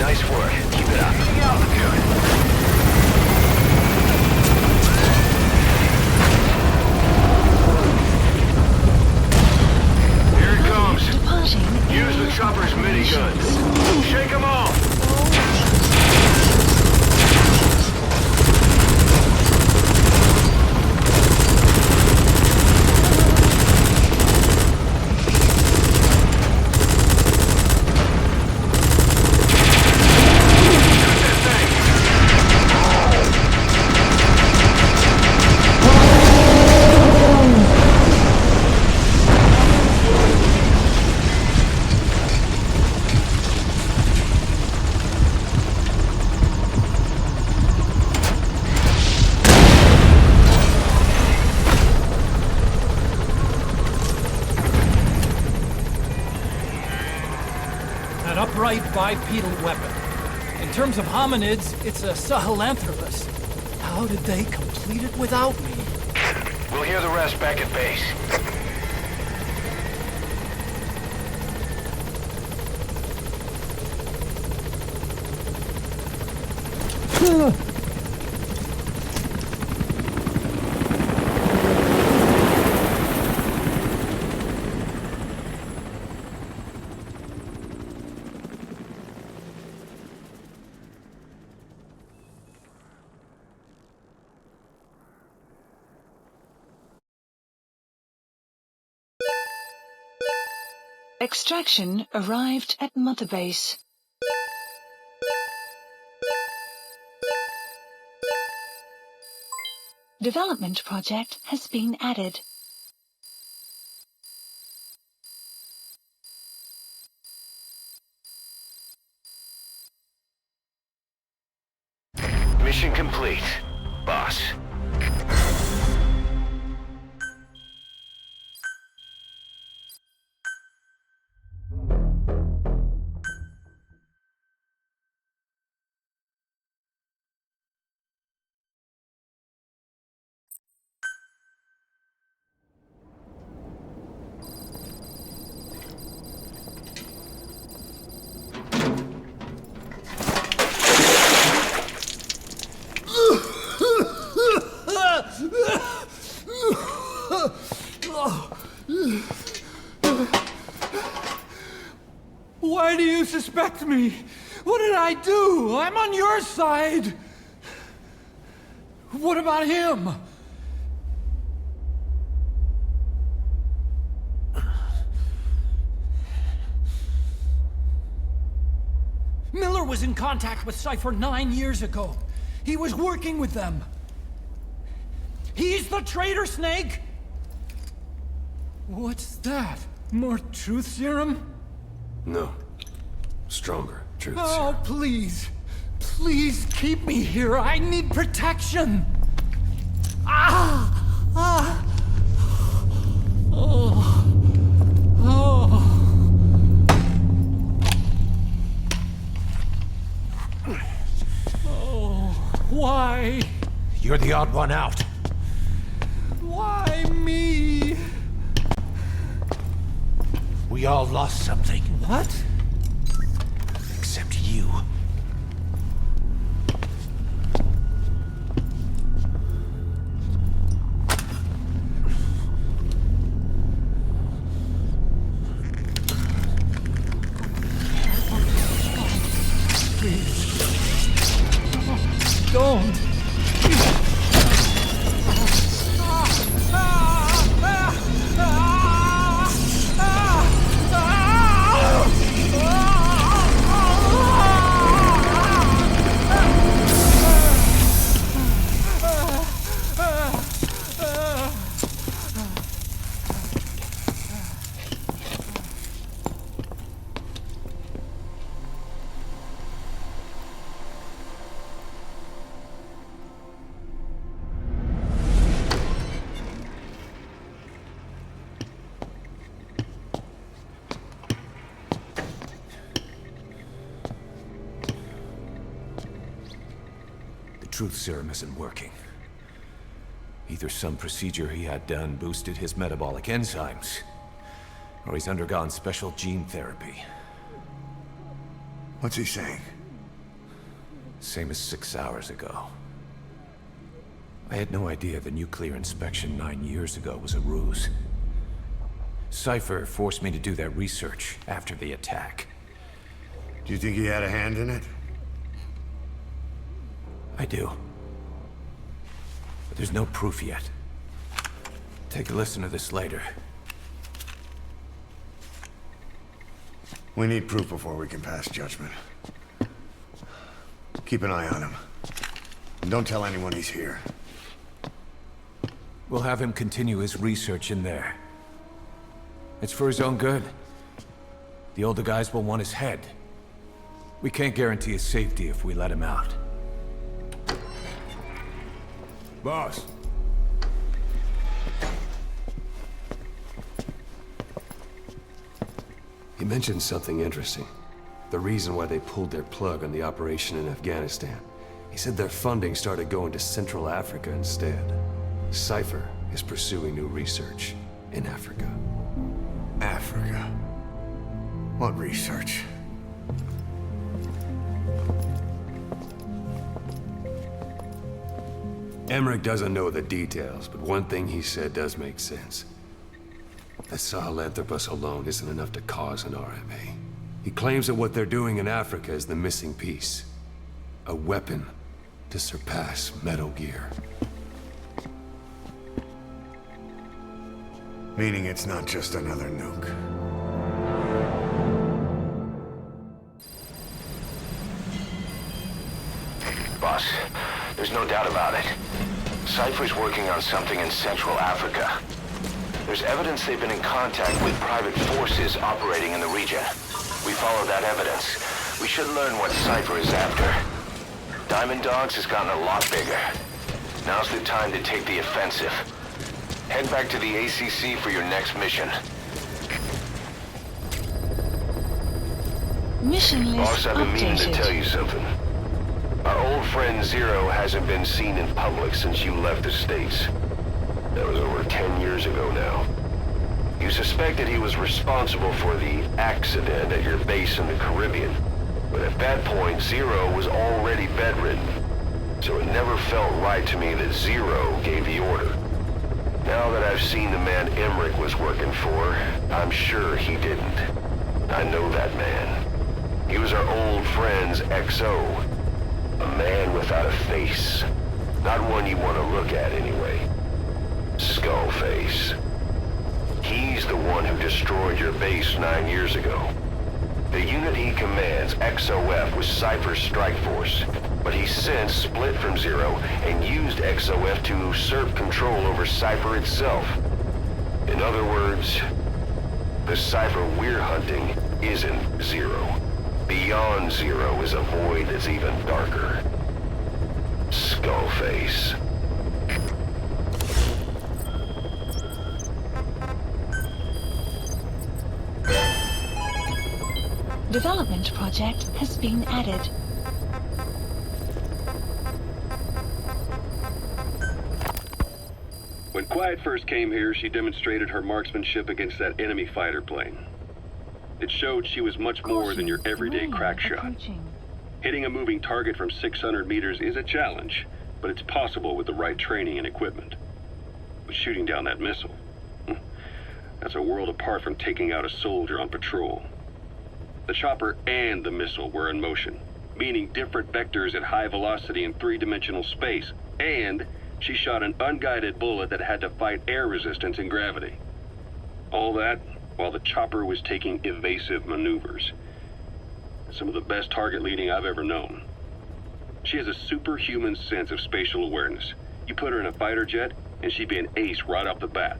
Nice work. Keep it up. Getting altitude. Use the chopper's miniguns. Shake them off! Bipedal weapon. In terms of hominids, it's a Sahelanthropus. How did they complete it without me? We'll hear the rest back at base. Extraction arrived at Mother Base. Development project has been added. Mission complete, boss. Why do you suspect me? What did I do? I'm on your side. What about him? Miller was in contact with Cypher 9 years ago. He was working with them. He's the traitor, Snake! What's that? More truth serum? No. Stronger truth Oh, serum. please. Please keep me here. I need protection. Ah! Ah! Oh. Oh. Oh. Why? You're the odd one out. Why me? We all lost something. What? Except you. Please. Don't. truth serum isn't working. Either some procedure he had done boosted his metabolic enzymes, or he's undergone special gene therapy. What's he saying? Same as 6 hours ago. I had no idea the nuclear inspection 9 years ago was a ruse. Cypher forced me to do that research after the attack. Do you think he had a hand in it? I do. But there's no proof yet. Take a listen to this later. We need proof before we can pass judgment. Keep an eye on him. And don't tell anyone he's here. We'll have him continue his research in there. It's for his own good. The older guys will want his head. We can't guarantee his safety if we let him out. Boss. He mentioned something interesting. The reason why they pulled their plug on the operation in Afghanistan. He said their funding started going to Central Africa instead. Cypher is pursuing new research in Africa. Africa? What research? Emmerich doesn't know the details, but one thing he said does make sense. That Sahelanthropus alone isn't enough to cause an RMA. He claims that what they're doing in Africa is the missing piece. A weapon to surpass Metal Gear. Meaning it's not just another nuke. Boss, there's no doubt about it. Cypher's working on something in Central Africa. There's evidence they've been in contact with private forces operating in the region. We follow that evidence. We should learn what Cypher is after. Diamond Dogs has gotten a lot bigger. Now's the time to take the offensive. Head back to the ACC for your next mission. Mission list Boss, I've been meaning to tell you something. Our old friend Zero hasn't been seen in public since you left the States. That was over 10 years ago now. You suspected he was responsible for the accident at your base in the Caribbean. But at that point, Zero was already bedridden. So it never felt right to me that Zero gave the order. Now that I've seen the man Emmerich was working for, I'm sure he didn't. I know that man. He was our old friend's XO. A man without a face. Not one you want to look at anyway. Skullface. He's the one who destroyed your base 9 years ago. The unit he commands, XOF, was Cypher's strike force, but he's since split from Zero and used XOF to usurp control over Cypher itself. In other words, the Cypher we're hunting isn't Zero. Beyond Zero is a void that's even darker. Skullface. Development project has been added. When Quiet first came here, she demonstrated her marksmanship against that enemy fighter plane. It showed she was much more than your everyday crack shot. Hitting a moving target from 600 meters is a challenge, but it's possible with the right training and equipment. But shooting down that missile, that's a world apart from taking out a soldier on patrol. The chopper and the missile were in motion, meaning different vectors at high velocity in three-dimensional space, and she shot an unguided bullet that had to fight air resistance and gravity. All that while the chopper was taking evasive maneuvers. Some of the best target leading I've ever known. She has a superhuman sense of spatial awareness. You put her in a fighter jet, and she'd be an ace right off the bat.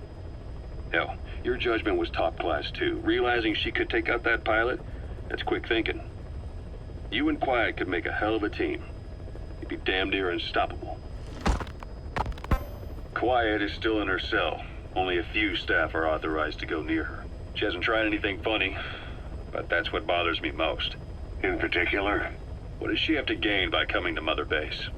Hell, your judgment was top class too. Realizing she could take out that pilot, that's quick thinking. You and Quiet could make a hell of a team. You'd be damn near unstoppable. Quiet is still in her cell. Only a few staff are authorized to go near her. She hasn't tried anything funny, but that's what bothers me most. In particular? What does she have to gain by coming to Mother Base?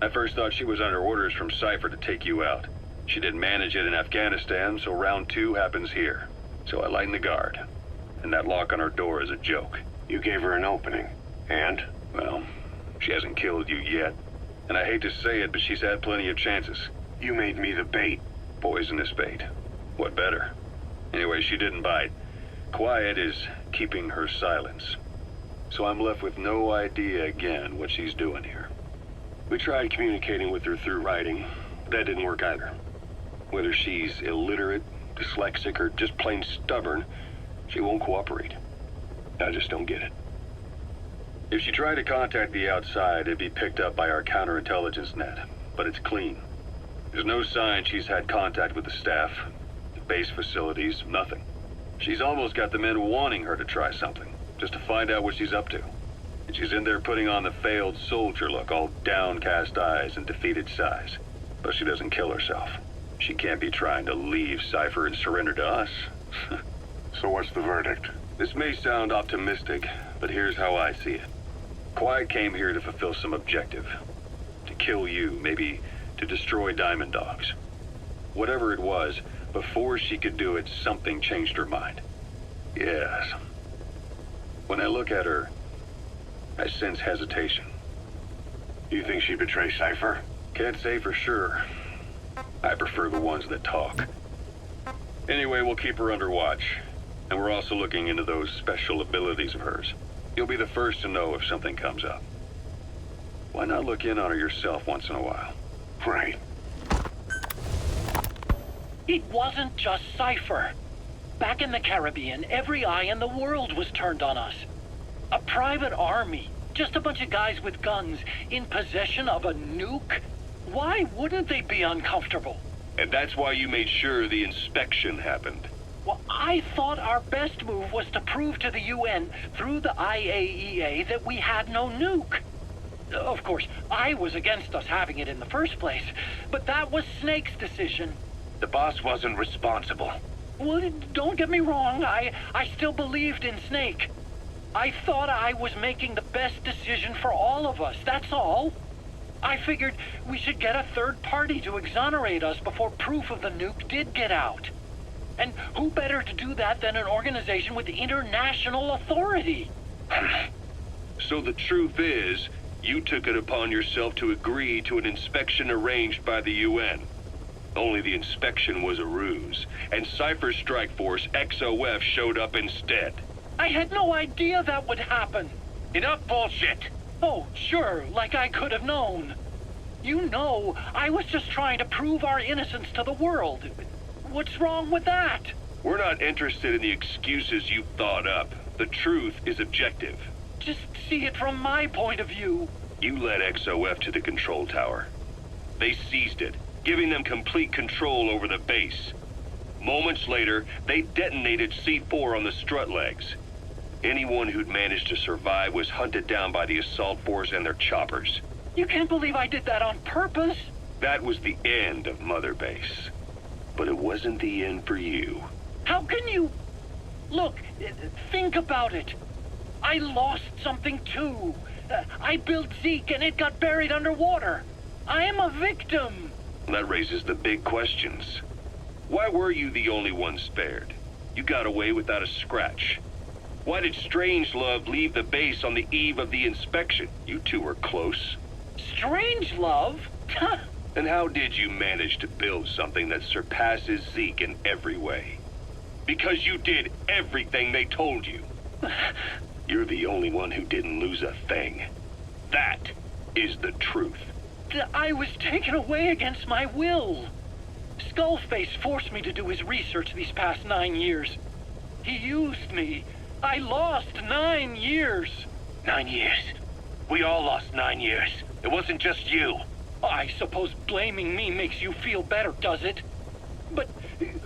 I first thought she was under orders from Cypher to take you out. She didn't manage it in Afghanistan, so round 2 happens here. So I lightened the guard. And that lock on her door is a joke. You gave her an opening. And? Well, she hasn't killed you yet. And I hate to say it, but she's had plenty of chances. You made me the bait. Poisonous bait. What better? Anyway, she didn't bite. Quiet is keeping her silence. So I'm left with no idea again what she's doing here. We tried communicating with her through writing, but that didn't work either. Whether she's illiterate, dyslexic, or just plain stubborn, she won't cooperate. I just don't get it. If she tried to contact the outside, it'd be picked up by our counterintelligence net, but it's clean. There's no sign she's had contact with the staff, the base facilities, nothing. She's almost got the men wanting her to try something, just to find out what she's up to. And she's in there putting on the failed soldier look, all downcast eyes and defeated sighs. But she doesn't kill herself. She can't be trying to leave Cypher and surrender to us. So what's the verdict? This may sound optimistic, but here's how I see it. Quiet came here to fulfill some objective. To kill you, maybe to destroy Diamond Dogs. Whatever it was, before she could do it, something changed her mind. Yes. When I look at her, I sense hesitation. You think she betrayed Cypher? Can't say for sure. I prefer the ones that talk. Anyway, we'll keep her under watch. And we're also looking into those special abilities of hers. You'll be the first to know if something comes up. Why not look in on her yourself once in a while? Right. It wasn't just Cypher. Back in the Caribbean, every eye in the world was turned on us. A private army, just a bunch of guys with guns, in possession of a nuke? Why wouldn't they be uncomfortable? And that's why you made sure the inspection happened. Well, I thought our best move was to prove to the UN through the IAEA that we had no nuke. Of course, I was against us having it in the first place, but that was Snake's decision. The boss wasn't responsible. Well, don't get me wrong, I still believed in Snake. I thought I was making the best decision for all of us, that's all. I figured we should get a third party to exonerate us before proof of the nuke did get out. And who better to do that than an organization with international authority? So the truth is, you took it upon yourself to agree to an inspection arranged by the UN. Only the inspection was a ruse, and Cypher's strike force, XOF, showed up instead. I had no idea that would happen. Enough bullshit! Oh, sure, like I could have known. You know, I was just trying to prove our innocence to the world. What's wrong with that? We're not interested in the excuses you thought up. The truth is objective. Just see it from my point of view. You led XOF to the control tower. They seized it, giving them complete control over the base. Moments later, they detonated C4 on the strut legs. Anyone who'd managed to survive was hunted down by the assault force and their choppers. You can't believe I did that on purpose. That was the end of Mother Base. But it wasn't the end for you. How can you... Look, think about it. I lost something too. I built Zeke and it got buried underwater. I am a victim. That raises the big questions. Why were you the only one spared? You got away without a scratch. Why did Strangelove leave the base on the eve of the inspection? You two were close. Strangelove? And how did you manage to build something that surpasses Zeke in every way? Because you did everything they told you. You're the only one who didn't lose a thing. That is the truth. I was taken away against my will. Skullface forced me to do his research these past 9 years. He used me. I lost 9 years. 9 years. We all lost 9 years. It wasn't just you. I suppose blaming me makes you feel better, does it? But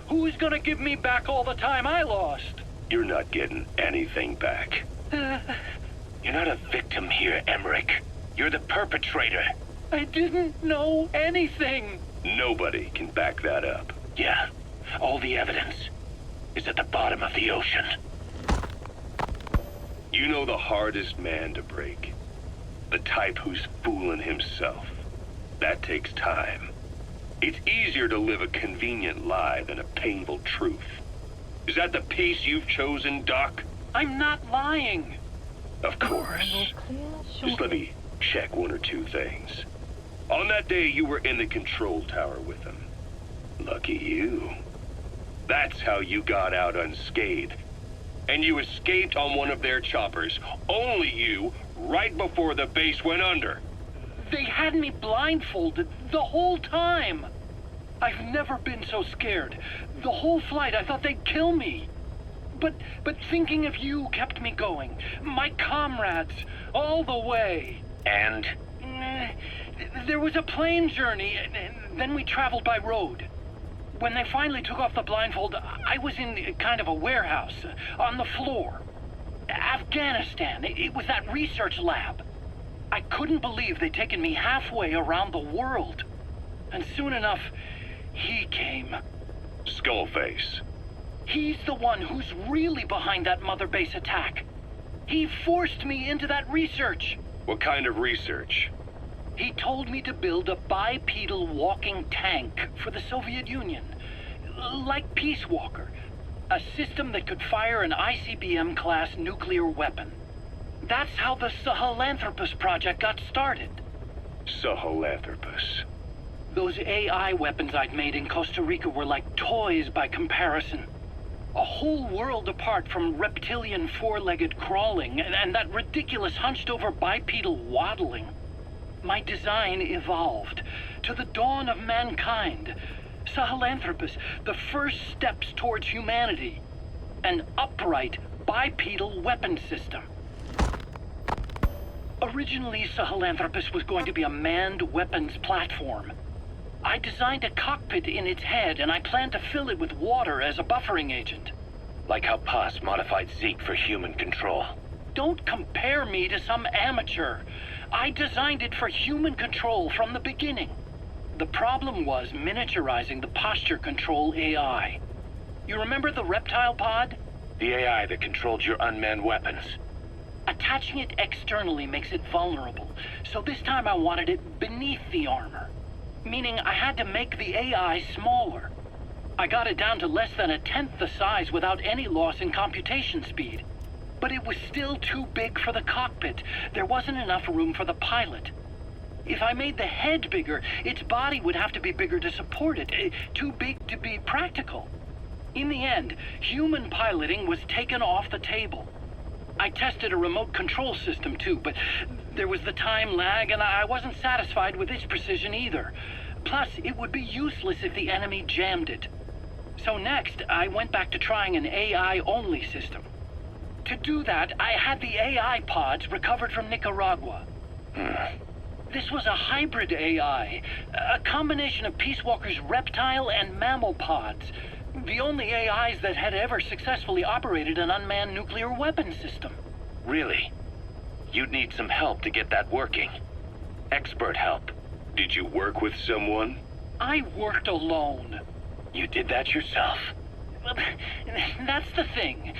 who's gonna give me back all the time I lost? You're not getting anything back. You're not a victim here, Emmerich. You're the perpetrator. I didn't know anything. Nobody can back that up. Yeah, all the evidence is at the bottom of the ocean. You know the hardest man to break. The type who's fooling himself. That takes time. It's easier to live a convenient lie than a painful truth. Is that the peace you've chosen, Doc? I'm not lying. Of course. Just let me check one or two things. On that day, you were in the control tower with them. Lucky you. That's how you got out unscathed. And you escaped on one of their choppers. Only you, right before the base went under. They had me blindfolded the whole time. I've never been so scared. The whole flight, I thought they'd kill me. But thinking of you kept me going. My comrades, all the way. And? There was a plane journey, and then we traveled by road. When they finally took off the blindfold, I was in kind of a warehouse, on the floor. Afghanistan, it was that research lab. I couldn't believe they'd taken me halfway around the world. And soon enough, he came. Skullface. He's the one who's really behind that Mother Base attack. He forced me into that research. What kind of research? He told me to build a bipedal walking tank for the Soviet Union. Like Peace Walker. A system that could fire an ICBM-class nuclear weapon. That's how the Sahelanthropus project got started. Sahelanthropus. Those AI weapons I'd made in Costa Rica were like toys by comparison. A whole world apart from reptilian four-legged crawling and that ridiculous hunched-over bipedal waddling. My design evolved to the dawn of mankind. Sahelanthropus, the first steps towards humanity. An upright bipedal weapon system. Originally, Sahelanthropus was going to be a manned weapons platform. I designed a cockpit in its head, and I planned to fill it with water as a buffering agent. Like how Paz modified Zeke for human control. Don't compare me to some amateur. I designed it for human control from the beginning. The problem was miniaturizing the posture control AI. You remember the reptile pod? The AI that controlled your unmanned weapons. Attaching it externally makes it vulnerable, so this time I wanted it beneath the armor. Meaning I had to make the AI smaller. I got it down to less than 1/10 the size without any loss in computation speed. But it was still too big for the cockpit. There wasn't enough room for the pilot. If I made the head bigger, its body would have to be bigger to support it. Too big to be practical. In the end, human piloting was taken off the table. I tested a remote control system too, but there was the time lag and I wasn't satisfied with its precision either. Plus, it would be useless if the enemy jammed it. So next, I went back to trying an AI-only system. To do that, I had the AI pods recovered from Nicaragua. This was a hybrid AI, a combination of Peace Walker's reptile and mammal pods. The only AIs that had ever successfully operated an unmanned nuclear weapon system. Really? You'd need some help to get that working. Expert help. Did you work with someone? I worked alone. You did that yourself? Well, that's the thing.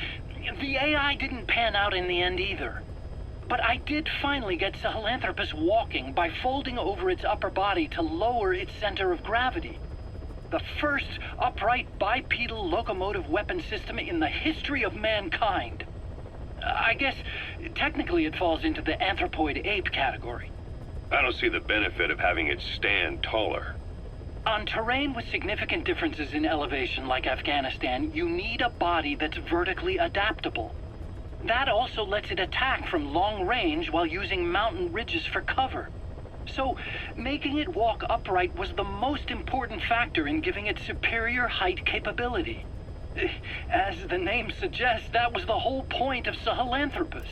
The AI didn't pan out in the end either. But I did finally get Sahelanthropus walking by folding over its upper body to lower its center of gravity. The first upright bipedal locomotive weapon system in the history of mankind. I guess, technically it falls into the anthropoid ape category. I don't see the benefit of having it stand taller. On terrain with significant differences in elevation like Afghanistan, you need a body that's vertically adaptable. That also lets it attack from long range while using mountain ridges for cover. So, making it walk upright was the most important factor in giving it superior height capability. As the name suggests, that was the whole point of Sahelanthropus.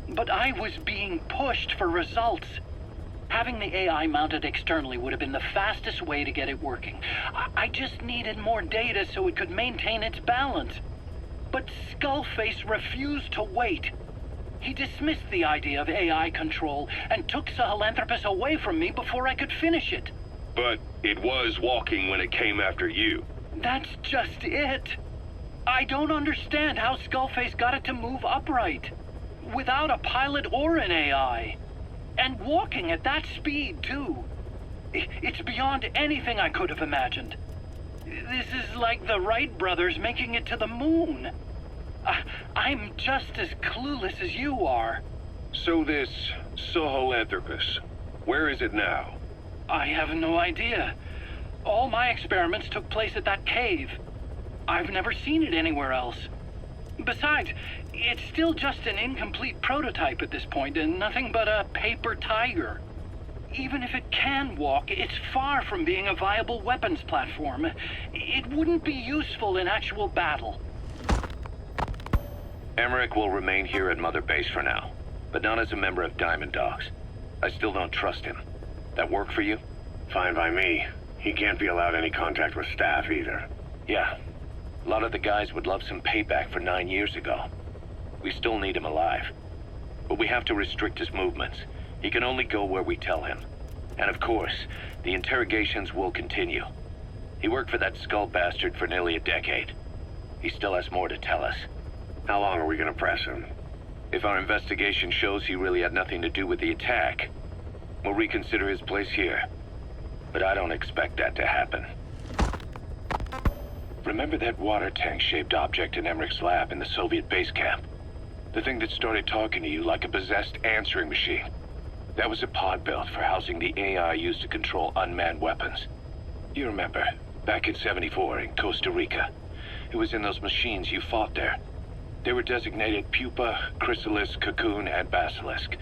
But I was being pushed for results. Having the AI mounted externally would have been the fastest way to get it working. I just needed more data so it could maintain its balance. But Skullface refused to wait. He dismissed the idea of AI control and took Sahelanthropus away from me before I could finish it. But it was walking when it came after you. That's just it. I don't understand how Skullface got it to move upright, without a pilot or an AI. And walking at that speed, too. It's beyond anything I could have imagined. This is like the Wright brothers making it to the moon. I'm just as clueless as you are. So this Sahelanthropus, where is it now? I have no idea. All my experiments took place at that cave. I've never seen it anywhere else. Besides, it's still just an incomplete prototype at this point, and nothing but a paper tiger. Even if it can walk, it's far from being a viable weapons platform. It wouldn't be useful in actual battle. Emmerich will remain here at Mother Base for now, but not as a member of Diamond Dogs. I still don't trust him. That work for you? Fine by me. He can't be allowed any contact with staff either. Yeah. A lot of the guys would love some payback for 9 years ago. We still need him alive. But we have to restrict his movements. He can only go where we tell him. And of course, the interrogations will continue. He worked for that skull bastard for nearly a decade. He still has more to tell us. How long are we gonna press him? If our investigation shows he really had nothing to do with the attack, we'll reconsider his place here. But I don't expect that to happen. Remember that water tank-shaped object in Emmerich's lab in the Soviet base camp? The thing that started talking to you like a possessed answering machine? That was a pod built for housing the AI used to control unmanned weapons. You remember, back in '74 in Costa Rica. It was in those machines you fought there. They were designated Pupa, Chrysalis, Cocoon, and Basilisk,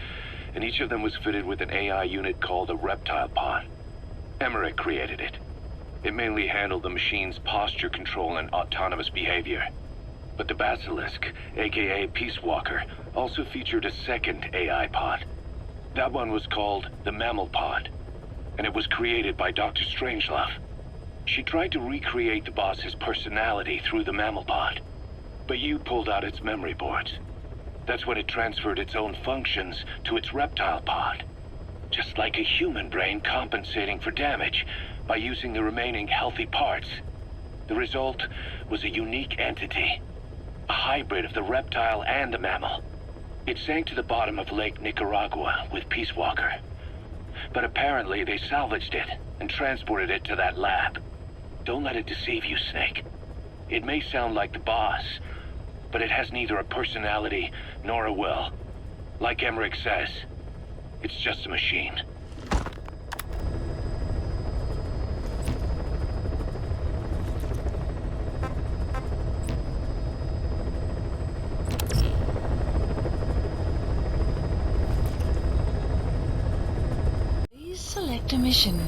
and each of them was fitted with an AI unit called a reptile pod. Emmerich created it. It mainly handled the machine's posture control and autonomous behavior. But the Basilisk, aka Peace Walker, also featured a second AI pod. That one was called the Mammal Pod, and it was created by Dr. Strangelove. She tried to recreate the boss's personality through the Mammal Pod, but you pulled out its memory boards. That's when it transferred its own functions to its reptile pod. Just like a human brain compensating for damage by using the remaining healthy parts. The result was a unique entity, a hybrid of the reptile and the mammal. It sank to the bottom of Lake Nicaragua with Peace Walker. But apparently they salvaged it and transported it to that lab. Don't let it deceive you, Snake. It may sound like the boss, but it has neither a personality nor a will. Like Emmerich says, it's just a machine. Please select a mission.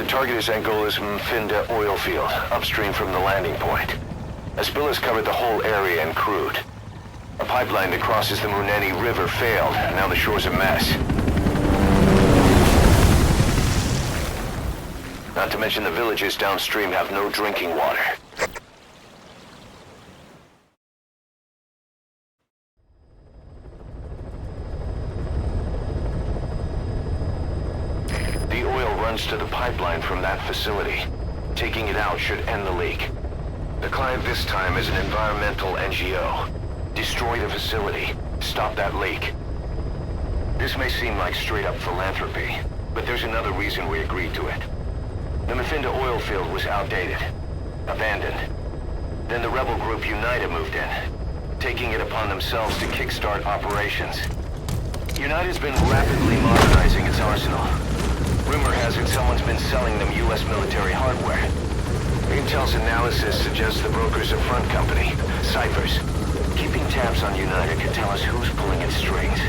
Target is Angola's Mfinda oil field, upstream from the landing point. A spill has covered the whole area and crude. A pipeline that crosses the Muneni River failed. Now the shore's a mess. Not to mention the villages downstream have no drinking water. To the pipeline from that facility. Taking it out should end the leak. The client this time is an environmental NGO. Destroy the facility. Stop that leak. This may seem like straight-up philanthropy, but there's another reason we agreed to it. The Mfinda oil field was outdated. Abandoned. Then the rebel group UNITA moved in, taking it upon themselves to kickstart operations. United's been rapidly modernizing its arsenal. Rumor has it someone's been selling them U.S. military hardware. Intel's analysis suggests the broker's a front company, Cyphers. Keeping tabs on United could tell us who's pulling its strings.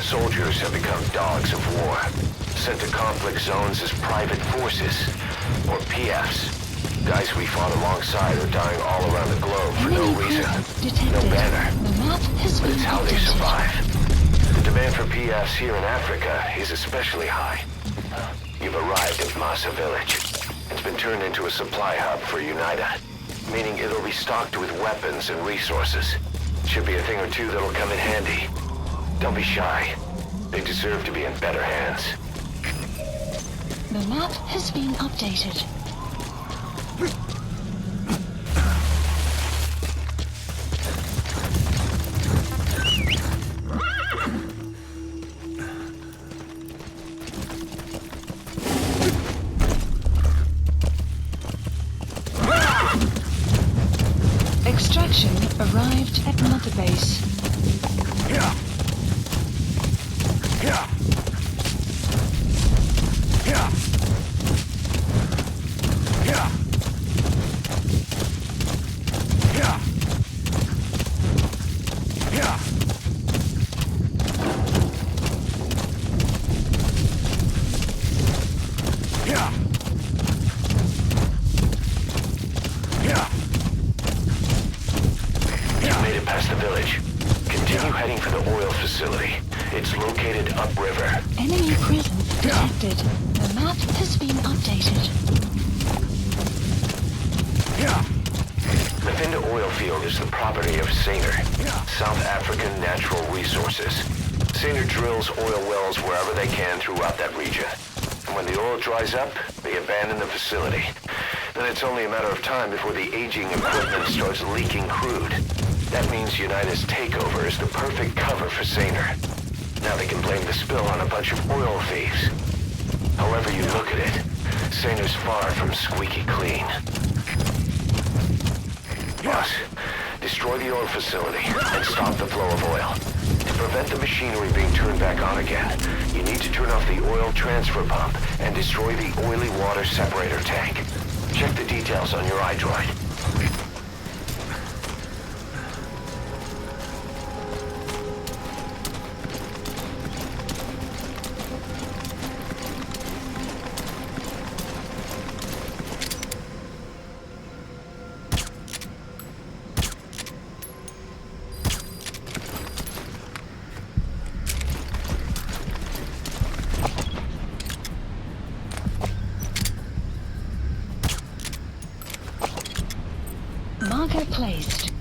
Soldiers have become dogs of war, sent to conflict zones as private forces, or PFs. Guys we fought alongside are dying all around the globe for no reason, no banner. But it's how they survive. The demand for PFs here in Africa is especially high. You've arrived at Massa Village. It's been turned into a supply hub for Unida, meaning it'll be stocked with weapons and resources. Should be a thing or two that'll come in handy. Don't be shy. They deserve to be in better hands. The map has been updated. Extraction arrived at Mother Base. Facility. Then it's only a matter of time before the aging equipment starts leaking crude. That means United's takeover is the perfect cover for Saner. Now they can blame the spill on a bunch of oil thieves. However you look at it, Saner's far from squeaky clean. Boss, destroy the oil facility and stop the flow of oil. To prevent the machinery being turned back on again, you need to turn off the oil transfer pump and destroy the oily water separator tank. Check the details on your iDroid. Marker placed.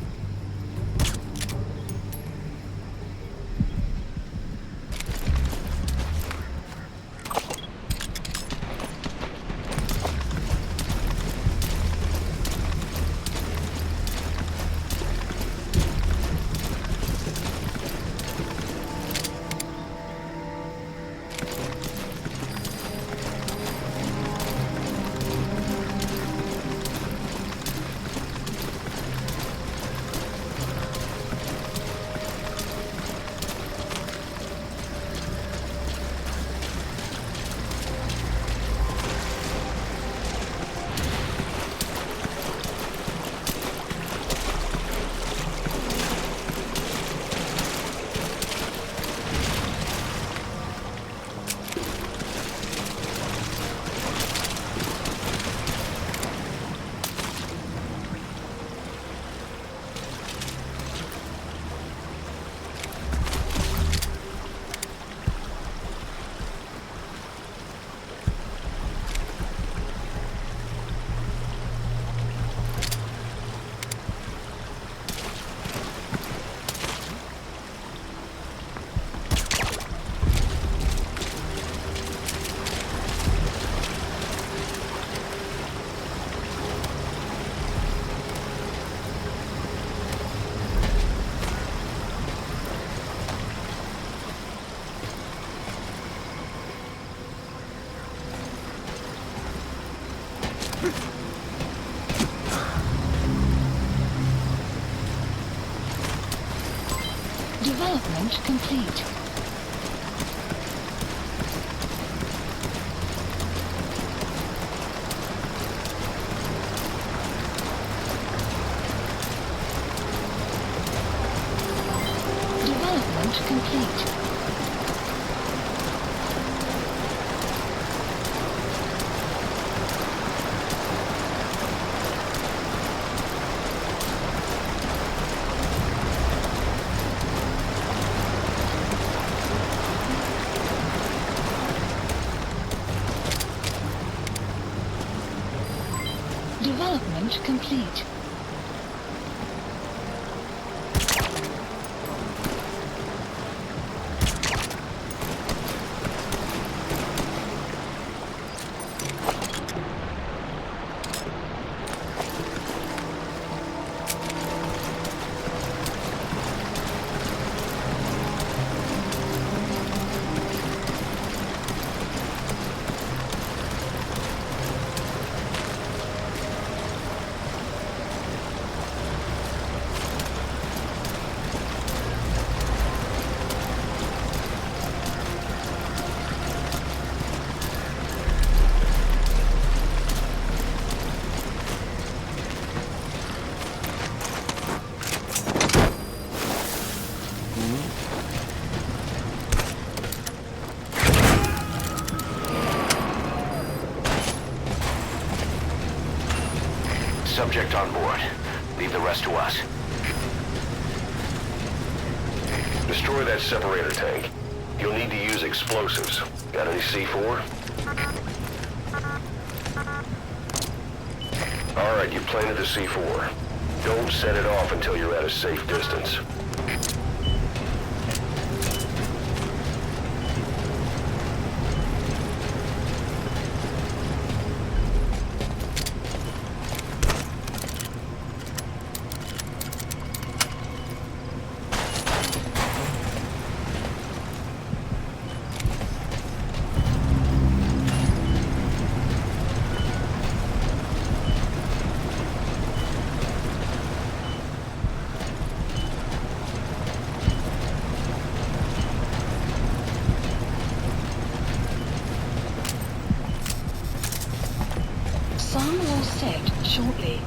Development complete. Development complete. Development complete. Subject on board. Leave the rest to us. Destroy that separator tank. You'll need to use explosives. Got any C4? Alright, you planted the C4. Don't set it off until you're at a safe distance. Sun will set shortly.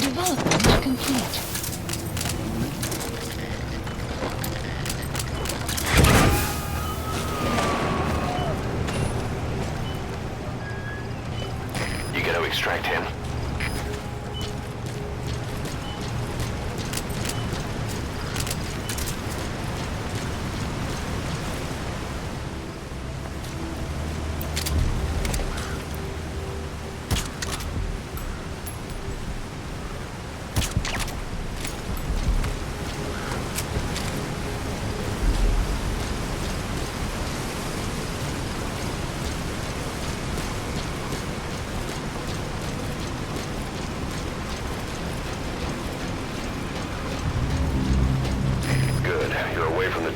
Development complete. You gotta extract him.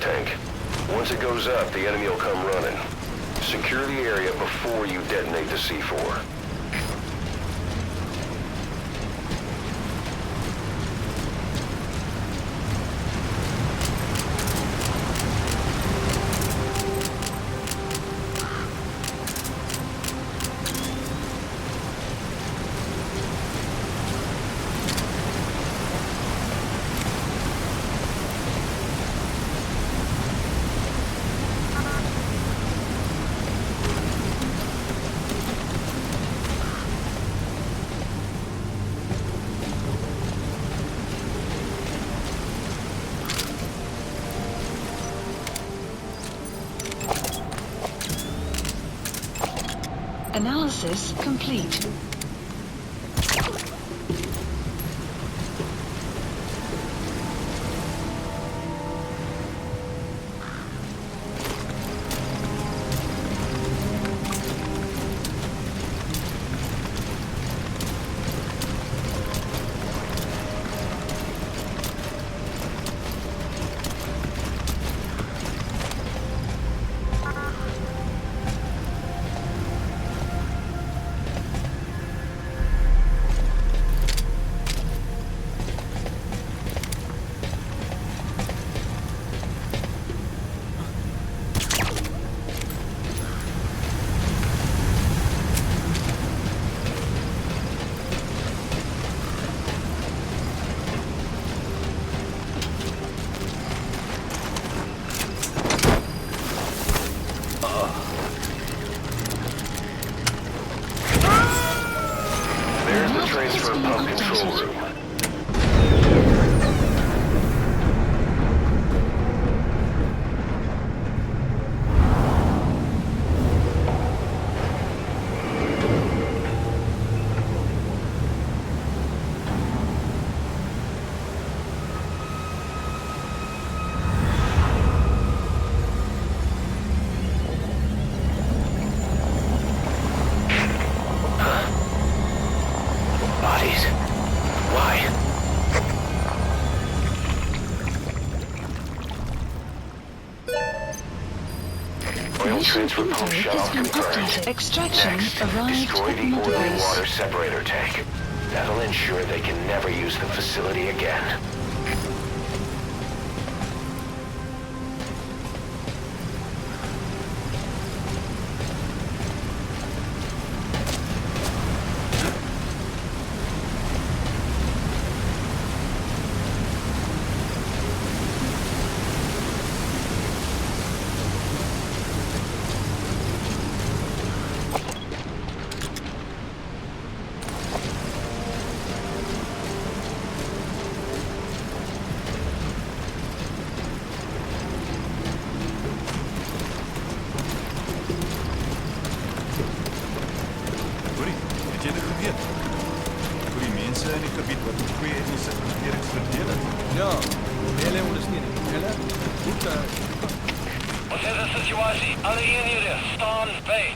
Tank. Once it goes up, the enemy will come running. Secure the area before you detonate the C4. Analysis complete. There's the transfer pump control room. Bodies? Why? Oil transfer pump shut off confirmed. Extraction Next, arrived destroy at the Mother oily Base. water separator tank. That'll ensure they can never use the facility again. Hoorie, het jy dit geweet? Hoe die mense in die gebied wat die twee etniese groeperings verdeel het? Ja, hele ondersteuning. Hulle moet Wat is de situatie? Alle eenheden, staan bij.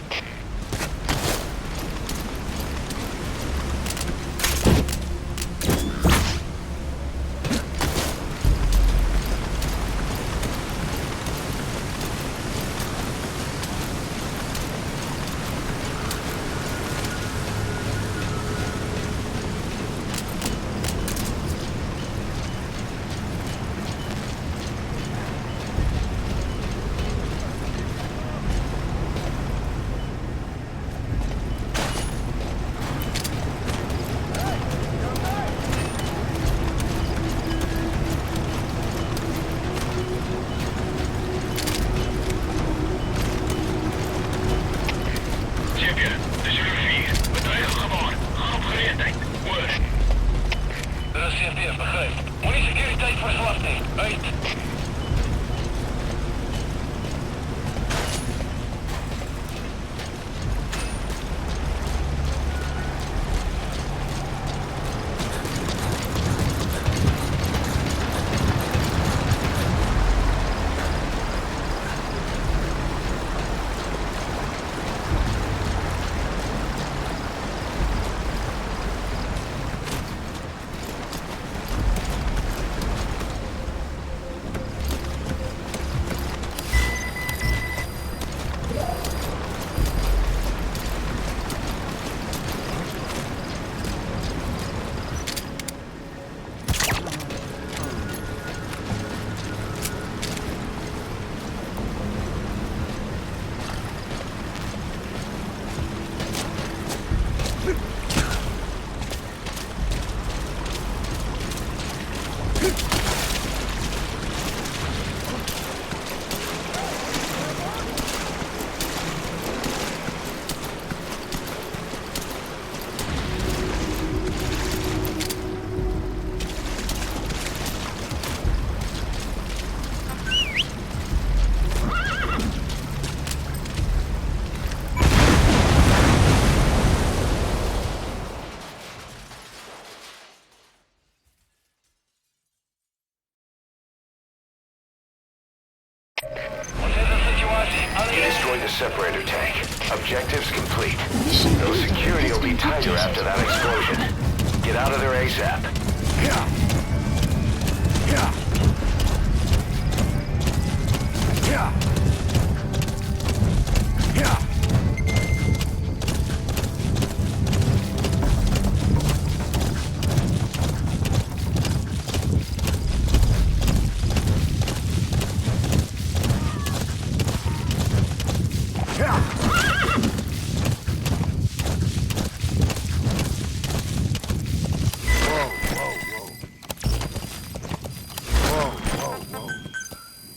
separator tank. Objectives complete. Mission Though building security has will be been tighter updated. after that explosion. Get out of there ASAP.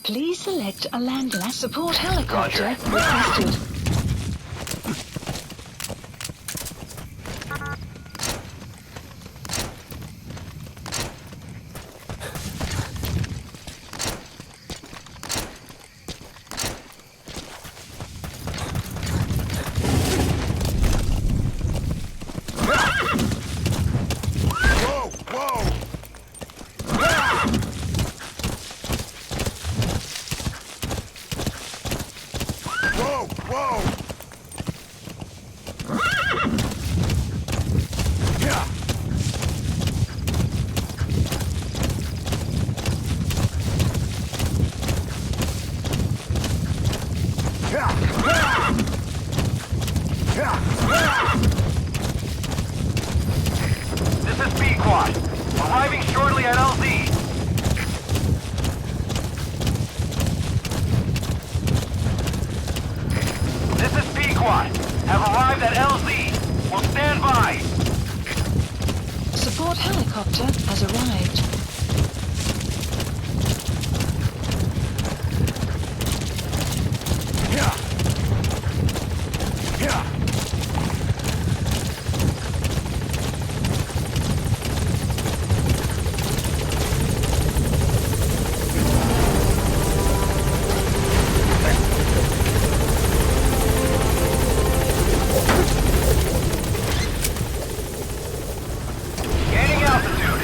Please select a landing. Support helicopter requested. This is B-Quad. Arriving shortly at LZ. This is B-Quad. Have arrived at LZ. Will stand by. Support helicopter has arrived. Gaining altitude.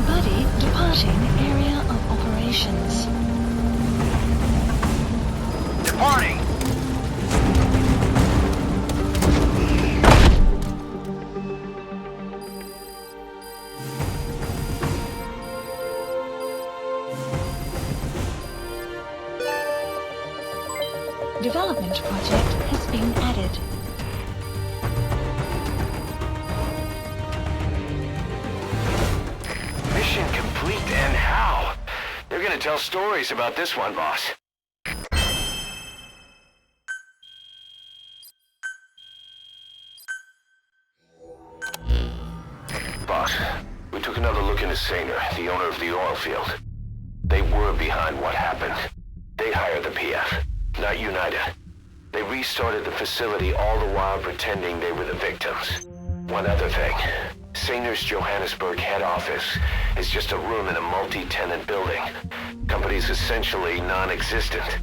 Buddy departing area of operations. Departing. Development project has been added. Mission complete, and how? They're gonna tell stories about this one, boss. Boss, we took another look into Sainer, the owner of the oil field. They were behind what happened. They hired the PF, not United. They restarted the facility all the while pretending they were the victims. One other thing. Sainer's Johannesburg head office is just a room in a multi-tenant building. Company's essentially non-existent.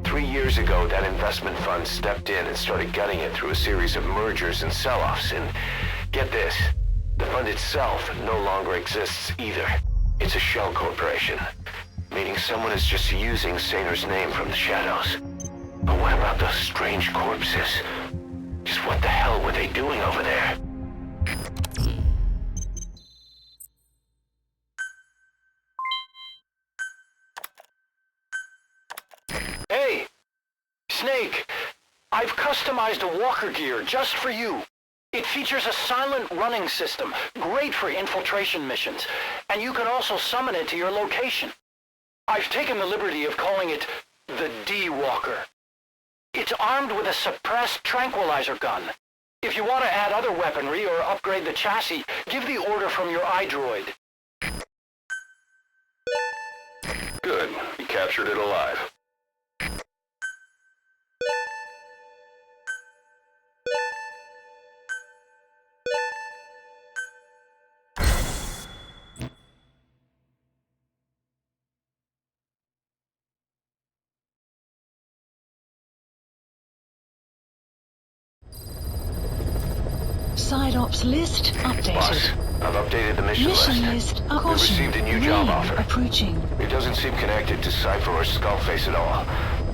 3 years ago, that investment fund stepped in and started gutting it through a series of mergers and sell-offs. And get this, the fund itself no longer exists either. It's a shell corporation, meaning someone is just using Sainer's name from the shadows. But what about those strange corpses? Just what the hell were they doing over there? Hey, Snake, I've customized a walker gear just for you. It features a silent running system, great for infiltration missions, and you can also summon it to your location. I've taken the liberty of calling it the D-Walker. It's armed with a suppressed tranquilizer gun. If you want to add other weaponry or upgrade the chassis, give the order from your iDroid. Good. You captured it alive. Side ops list updated. Boss, I've updated the mission list. We Caution. received a new job Rain offer. approaching. It doesn't seem connected to Cypher or Skullface at all.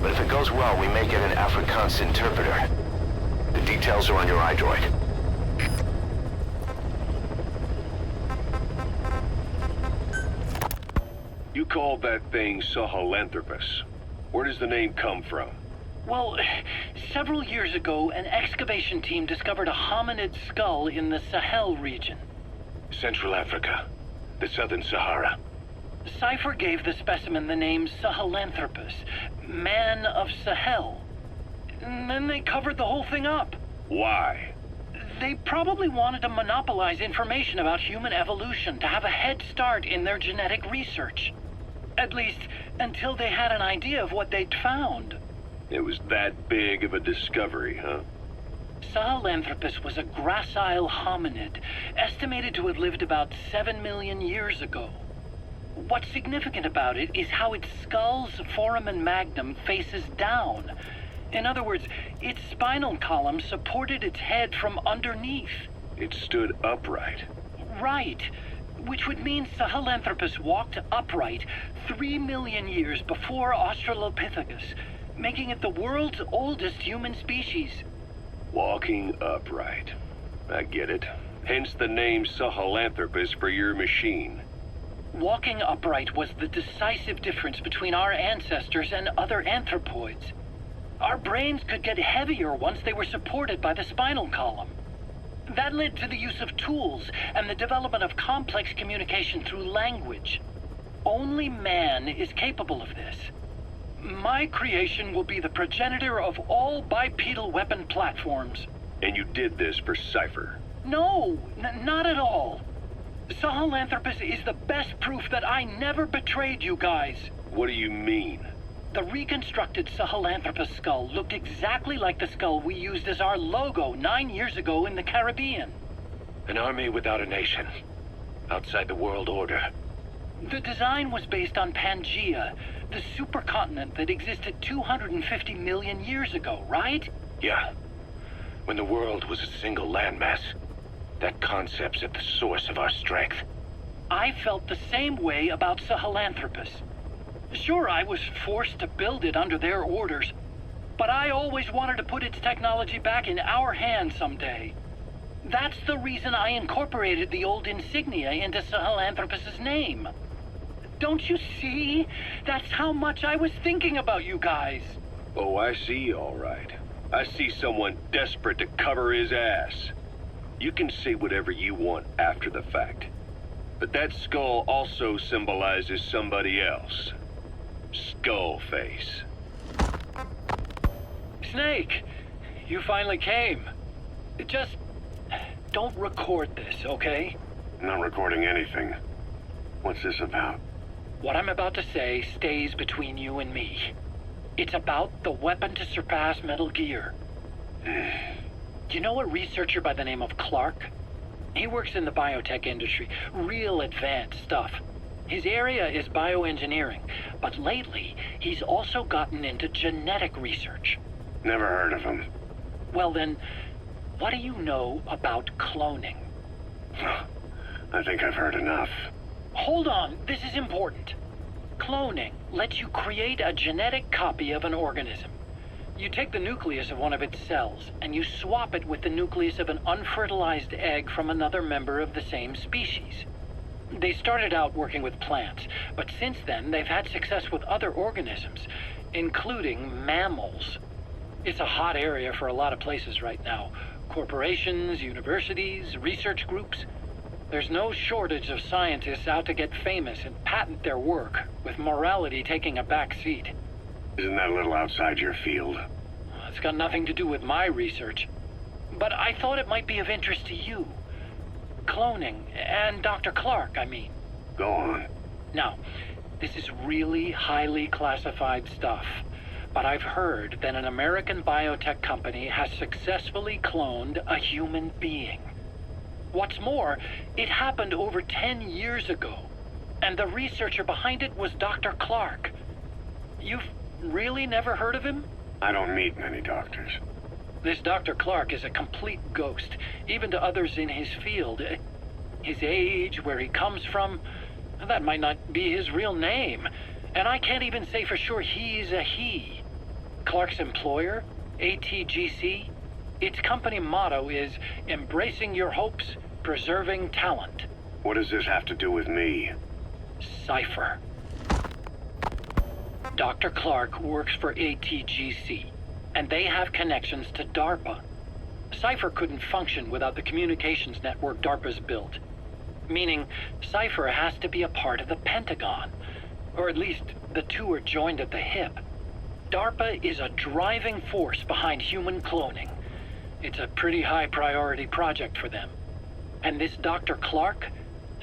But if it goes well, we may get an Afrikaans interpreter. The details are on your iDroid. You called that thing Sahelanthropus. Where does the name come from? Well, several years ago, an excavation team discovered a hominid skull in the Sahel region. Central Africa. The Southern Sahara. Cypher gave the specimen the name Sahelanthropus, Man of Sahel. And then they covered the whole thing up. Why? They probably wanted to monopolize information about human evolution to have a head start in their genetic research. At least, until they had an idea of what they'd found. It was that big of a discovery, huh? Sahelanthropus was a gracile hominid, estimated to have lived about 7 million years ago. What's significant about it is how its skull's foramen magnum faces down. In other words, its spinal column supported its head from underneath. It stood upright. Right. Which would mean Sahelanthropus walked upright 3 million years before Australopithecus, making it the world's oldest human species. Walking upright. I get it. Hence the name Sahelanthropus for your machine. Walking upright was the decisive difference between our ancestors and other anthropoids. Our brains could get heavier once they were supported by the spinal column. That led to the use of tools and the development of complex communication through language. Only man is capable of this. My creation will be the progenitor of all bipedal weapon platforms. And you did this for Cypher? No, not at all. Sahelanthropus is the best proof that I never betrayed you guys. What do you mean? The reconstructed Sahelanthropus skull looked exactly like the skull we used as our logo 9 years ago in the Caribbean. An army without a nation. Outside the world order. The design was based on Pangaea, the supercontinent that existed 250 million years ago, right? Yeah. When the world was a single landmass. That concept's at the source of our strength. I felt the same way about Sahelanthropus. Sure, I was forced to build it under their orders, but I always wanted to put its technology back in our hands someday. That's the reason I incorporated the old insignia into Sahelanthropus's name. Don't you see? That's how much I was thinking about you guys. Oh, I see, all right. I see someone desperate to cover his ass. You can say whatever you want after the fact. But that skull also symbolizes somebody else. Skullface. Snake, you finally came. Just don't record this, okay? Not recording anything. What's this about? What I'm about to say stays between you and me. It's about the weapon to surpass Metal Gear. Do you know a researcher by the name of Clark? He works in the biotech industry, real advanced stuff. His area is bioengineering, but lately he's also gotten into genetic research. Never heard of him. Well then, what do you know about cloning? I think I've heard enough. Hold on, this is important. Cloning lets you create a genetic copy of an organism. You take the nucleus of one of its cells, and you swap it with the nucleus of an unfertilized egg from another member of the same species. They started out working with plants, but since then they've had success with other organisms, including mammals. It's a hot area for a lot of places right now. Corporations, universities, research groups. There's no shortage of scientists out to get famous and patent their work, with morality taking a back seat. Isn't that a little outside your field? It's got nothing to do with my research. But I thought it might be of interest to you. Cloning, and Dr. Clark, I mean. Go on. Now, this is really highly classified stuff, but I've heard that an American biotech company has successfully cloned a human being. What's more, it happened over 10 years ago, and the researcher behind it was Dr. Clark. You've really never heard of him? I don't meet many doctors. This Dr. Clark is a complete ghost, even to others in his field. his age, where he comes from. That might not be his real name. And I can't even say for sure he's a he. Clark's employer, ATGC, its company motto is embracing your hopes, preserving talent. What does this have to do with me? Cypher. Dr. Clark works for ATGC, and they have connections to DARPA. Cypher couldn't function without the communications network DARPA's built. Meaning, Cypher has to be a part of the Pentagon. Or at least, the two are joined at the hip. DARPA is a driving force behind human cloning. It's a pretty high priority project for them. And this Dr. Clark,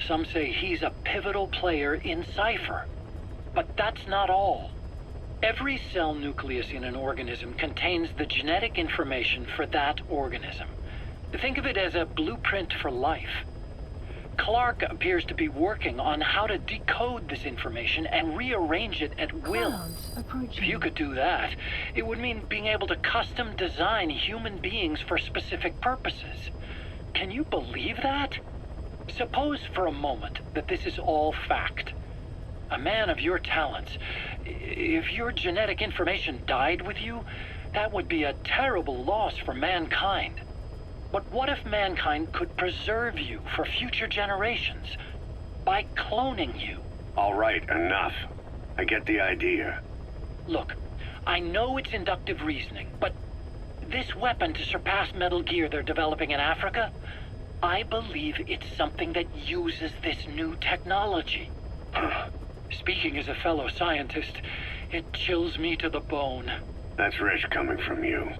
some say he's a pivotal player in Cypher. But that's not all. Every cell nucleus in an organism contains the genetic information for that organism. Think of it as a blueprint for life. Clark appears to be working on how to decode this information and rearrange it at will. If you could do that, it would mean being able to custom design human beings for specific purposes. Can you believe that? Suppose for a moment that this is all fact. A man of your talents, if your genetic information died with you, that would be a terrible loss for mankind. But what if mankind could preserve you for future generations by cloning you? All right, enough. I get the idea. Look, I know it's inductive reasoning, but this weapon to surpass Metal Gear they're developing in Africa, I believe it's something that uses this new technology. Speaking as a fellow scientist, it chills me to the bone. That's rich coming from you.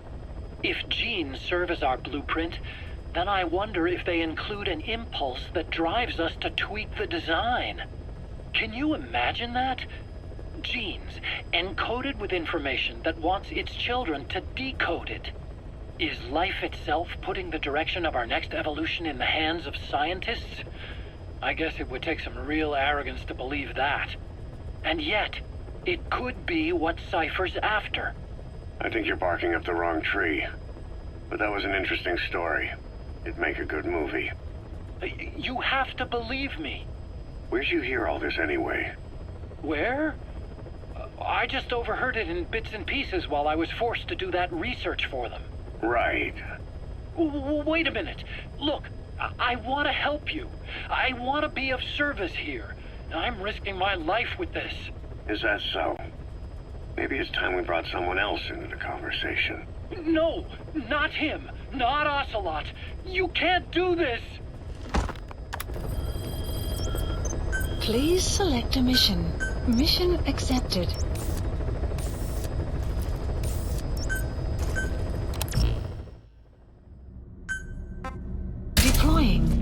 If genes serve as our blueprint, then I wonder if they include an impulse that drives us to tweak the design. Can you imagine that? Genes encoded with information that wants its children to decode it. Is life itself putting the direction of our next evolution in the hands of scientists? I guess it would take some real arrogance to believe that. And yet, it could be what Cypher's after. I think you're barking up the wrong tree. But that was an interesting story. It'd make a good movie. You have to believe me. Where'd you hear all this anyway? Where? I just overheard it in bits and pieces while I was forced to do that research for them. Right. Wait a minute. Look, I want to help you. I want to be of service here. I'm risking my life with this. Is that so? Maybe it's time we brought someone else into the conversation. No, not him. Not Ocelot. You can't do this. Please select a mission. Mission accepted. Deploying.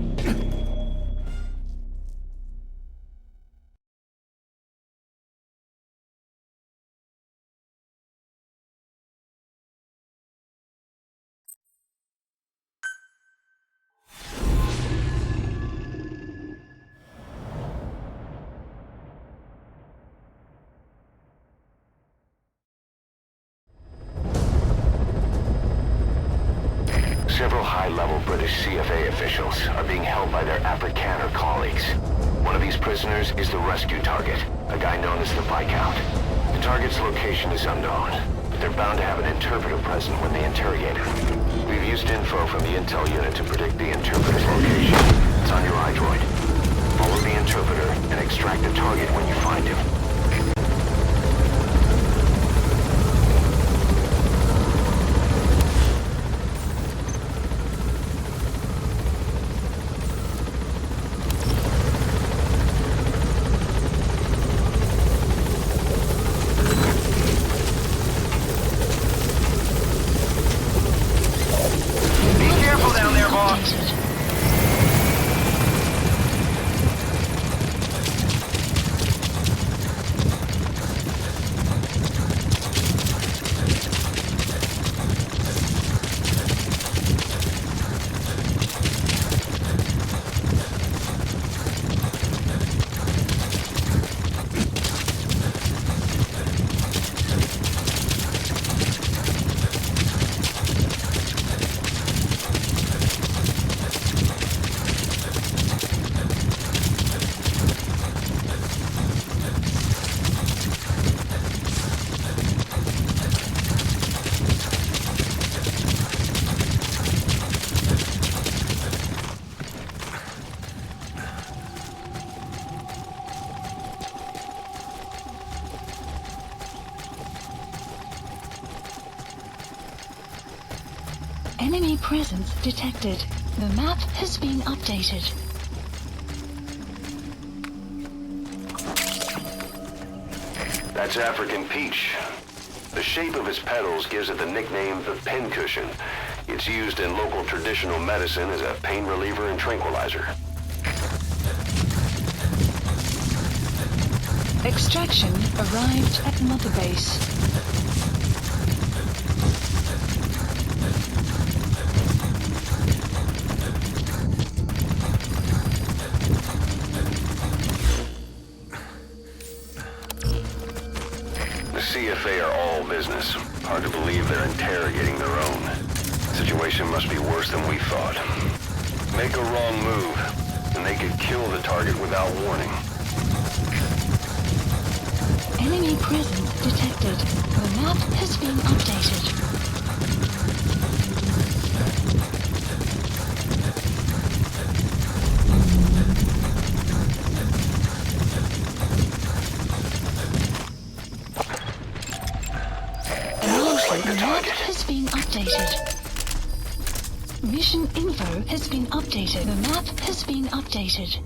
Several high-level British CFA officials are being held by their Afrikaner colleagues. One of these prisoners is the rescue target, a guy known as the Viscount. The target's location is unknown, but they're bound to have an interpreter present when they interrogate him. We've used info from the intel unit to predict the interpreter's location. It's on your iDroid. Follow the interpreter and extract the target when you find him. Enemy presence detected. The map has been updated. That's African peach. The shape of its petals gives it the nickname the pincushion. It's used in local traditional medicine as a pain reliever and tranquilizer. Extraction arrived at Mother Base. The CFA are all business. Hard to believe they're interrogating their own. Situation must be worse than we thought. Make a wrong move, and they could kill the target without warning. Enemy presence detected. The map has been updated. The map has been updated. Mission info has been updated. The map has been updated.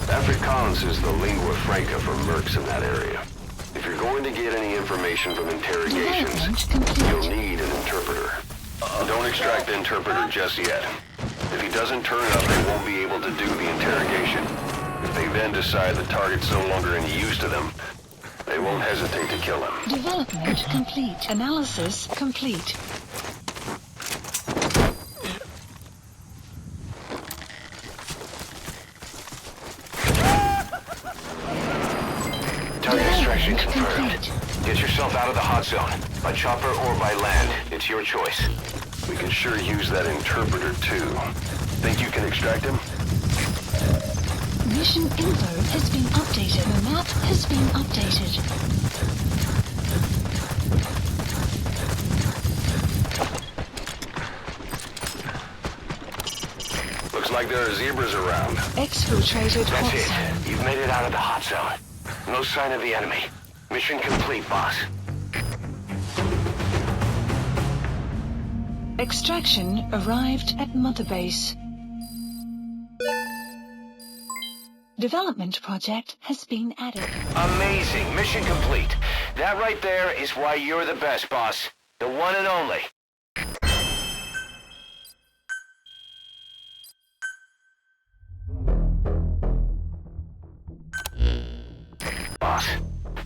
Afrikaans is the Lingua Franca for mercs in that area. If you're going to get any information from interrogations, you'll need an interpreter. Don't extract the interpreter just yet. If he doesn't turn up, they won't be able to do the interrogation. If they then decide the target's no longer any use to them, they won't hesitate to kill him. Development complete. Analysis complete. Target extraction confirmed. Get yourself out of the hot zone. By chopper or by land. It's your choice. We can sure use that interpreter too. Think you can extract him? Mission info has been updated. The map has been updated. Looks like there are zebras around. Exfiltrated hot That's zone. it. You've made it out of the hot zone. No sign of the enemy. Mission complete, boss. Extraction arrived at Mother Base. Development project has been added. Amazing. Mission complete. That right there is why you're the best, boss. The one and only. Boss,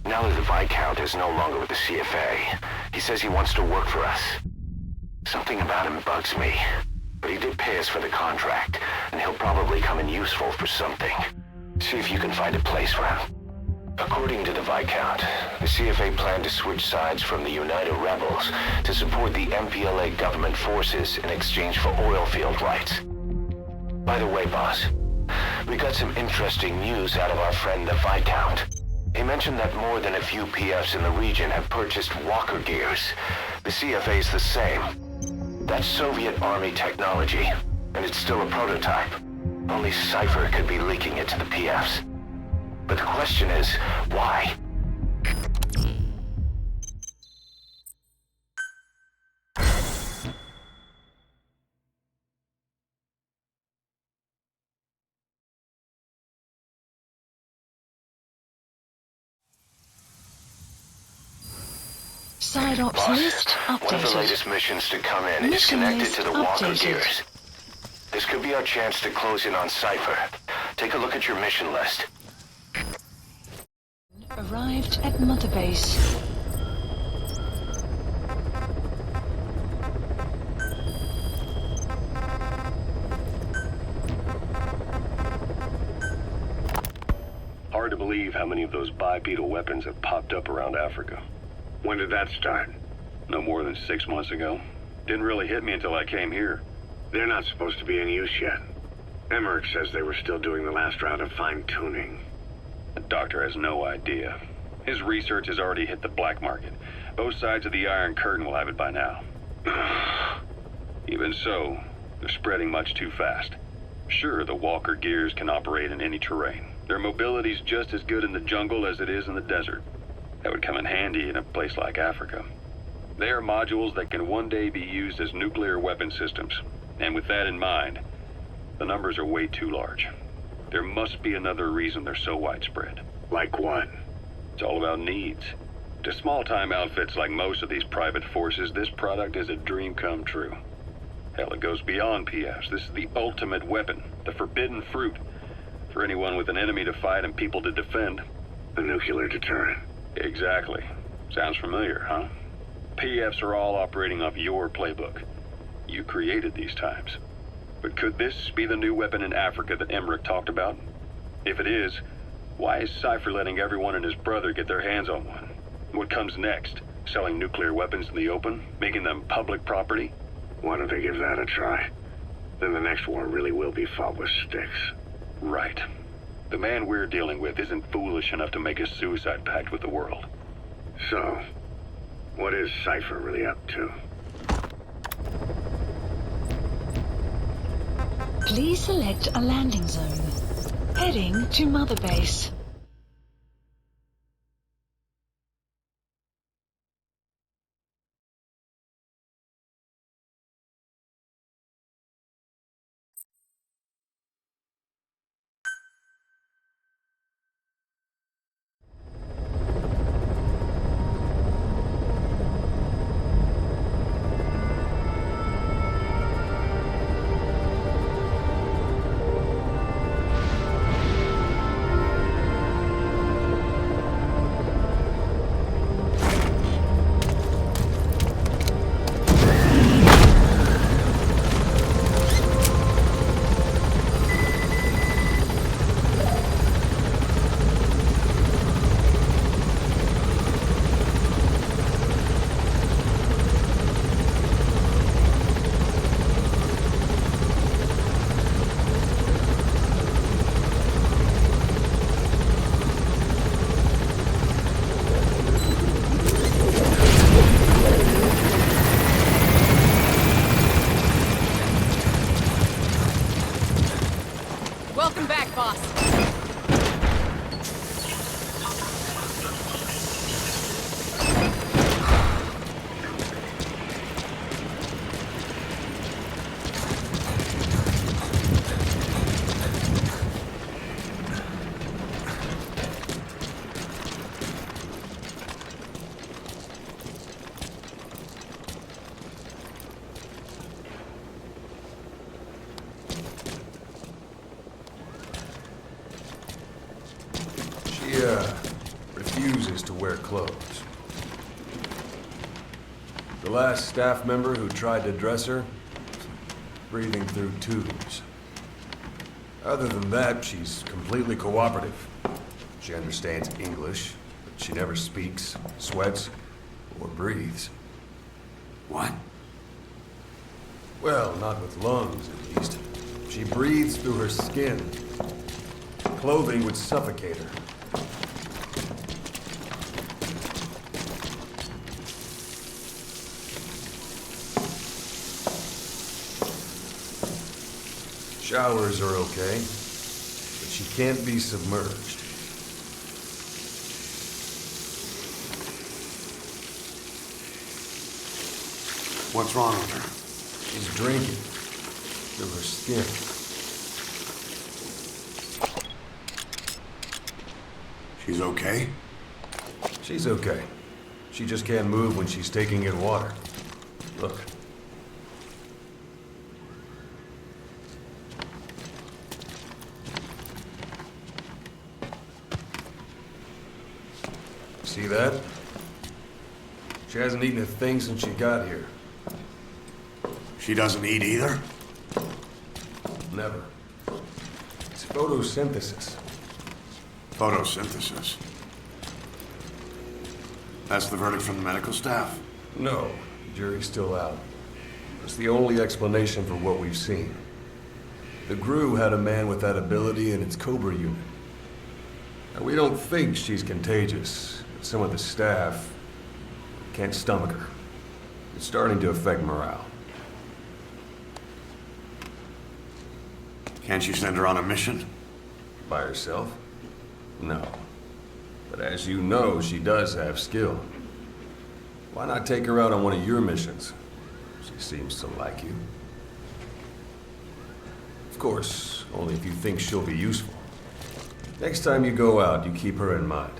now that the Viscount is no longer with the CFA, he says he wants to work for us. Something about him bugs me. But he did pay us for the contract, and he'll probably come in useful for something. See if you can find a place for him. According to the Viscount, the CFA planned to switch sides from the United Rebels to support the MPLA government forces in exchange for oil field rights. By the way, boss, we got some interesting news out of our friend the Viscount. He mentioned that more than a few PFs in the region have purchased walker gears. The CFA's the same. That's Soviet Army technology, and it's still a prototype. Only Cypher could be leaking it to the PFs. But the question is, why? Side ops Boss, list one of the updated. latest missions to come in is Mission connected list to the walker updated. gears. This could be our chance to close in on Cypher. Take a look at your mission list. Arrived at Mother Base. Hard to believe how many of those bipedal weapons have popped up around Africa. When did that start? No more than 6 months ago. Didn't really hit me until I came here. They're not supposed to be in use yet. Emmerich says they were still doing the last round of fine-tuning. The doctor has no idea. His research has already hit the black market. Both sides of the Iron Curtain will have it by now. Even so, they're spreading much too fast. Sure, the walker gears can operate in any terrain. Their mobility's just as good in the jungle as it is in the desert. That would come in handy in a place like Africa. They are modules that can one day be used as nuclear weapon systems. And with that in mind, the numbers are way too large. There must be another reason they're so widespread. Like what? It's all about needs. To small-time outfits like most of these private forces, this product is a dream come true. Hell, it goes beyond PFs. This is the ultimate weapon, the forbidden fruit, for anyone with an enemy to fight and people to defend. A nuclear deterrent. Exactly. Sounds familiar, huh? PFs are all operating off your playbook. You created these times. But could this be the new weapon in Africa that Emmerich talked about? If it is, why is Cypher letting everyone and his brother get their hands on one? What comes next? Selling nuclear weapons in the open? Making them public property? Why don't they give that a try? Then the next war really will be fought with sticks. Right. The man we're dealing with isn't foolish enough to make a suicide pact with the world. So, what is Cypher really up to? Please select a landing zone. Heading to Mother Base. Welcome back, boss. Refuses to wear clothes. The last staff member who tried to dress her, breathing through tubes. Other than that, she's completely cooperative. She understands English, but she never speaks, sweats, or breathes. What? Well, not with lungs, at least. She breathes through her skin. Clothing would suffocate her. Showers are okay, but she can't be submerged. What's wrong with her? She's drinking through her skin. She's okay? She's okay. She just can't move when she's taking in water. Look. See that? She hasn't eaten a thing since she got here. She doesn't eat either? Never. It's photosynthesis. Photosynthesis? That's the verdict from the medical staff? No, the jury's still out. It's the only explanation for what we've seen. The GRU had a man with that ability in its Cobra unit. Now, we don't think she's contagious. Some of the staff can't stomach her. It's starting to affect morale. Can't you send her on a mission? By herself? No. But as you know, she does have skill. Why not take her out on one of your missions? She seems to like you. Of course, only if you think she'll be useful. Next time you go out, you keep her in mind.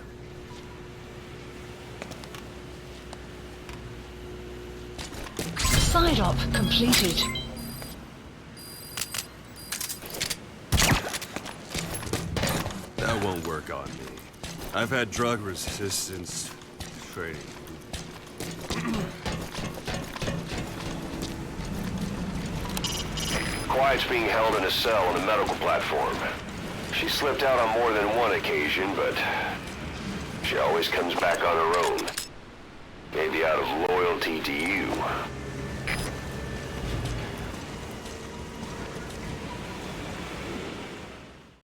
Side op completed. That won't work on me. I've had drug resistance training. Quiet's being held in a cell on the medical platform. She slipped out on more than one occasion, but she always comes back on her own. Maybe out of loyalty to you.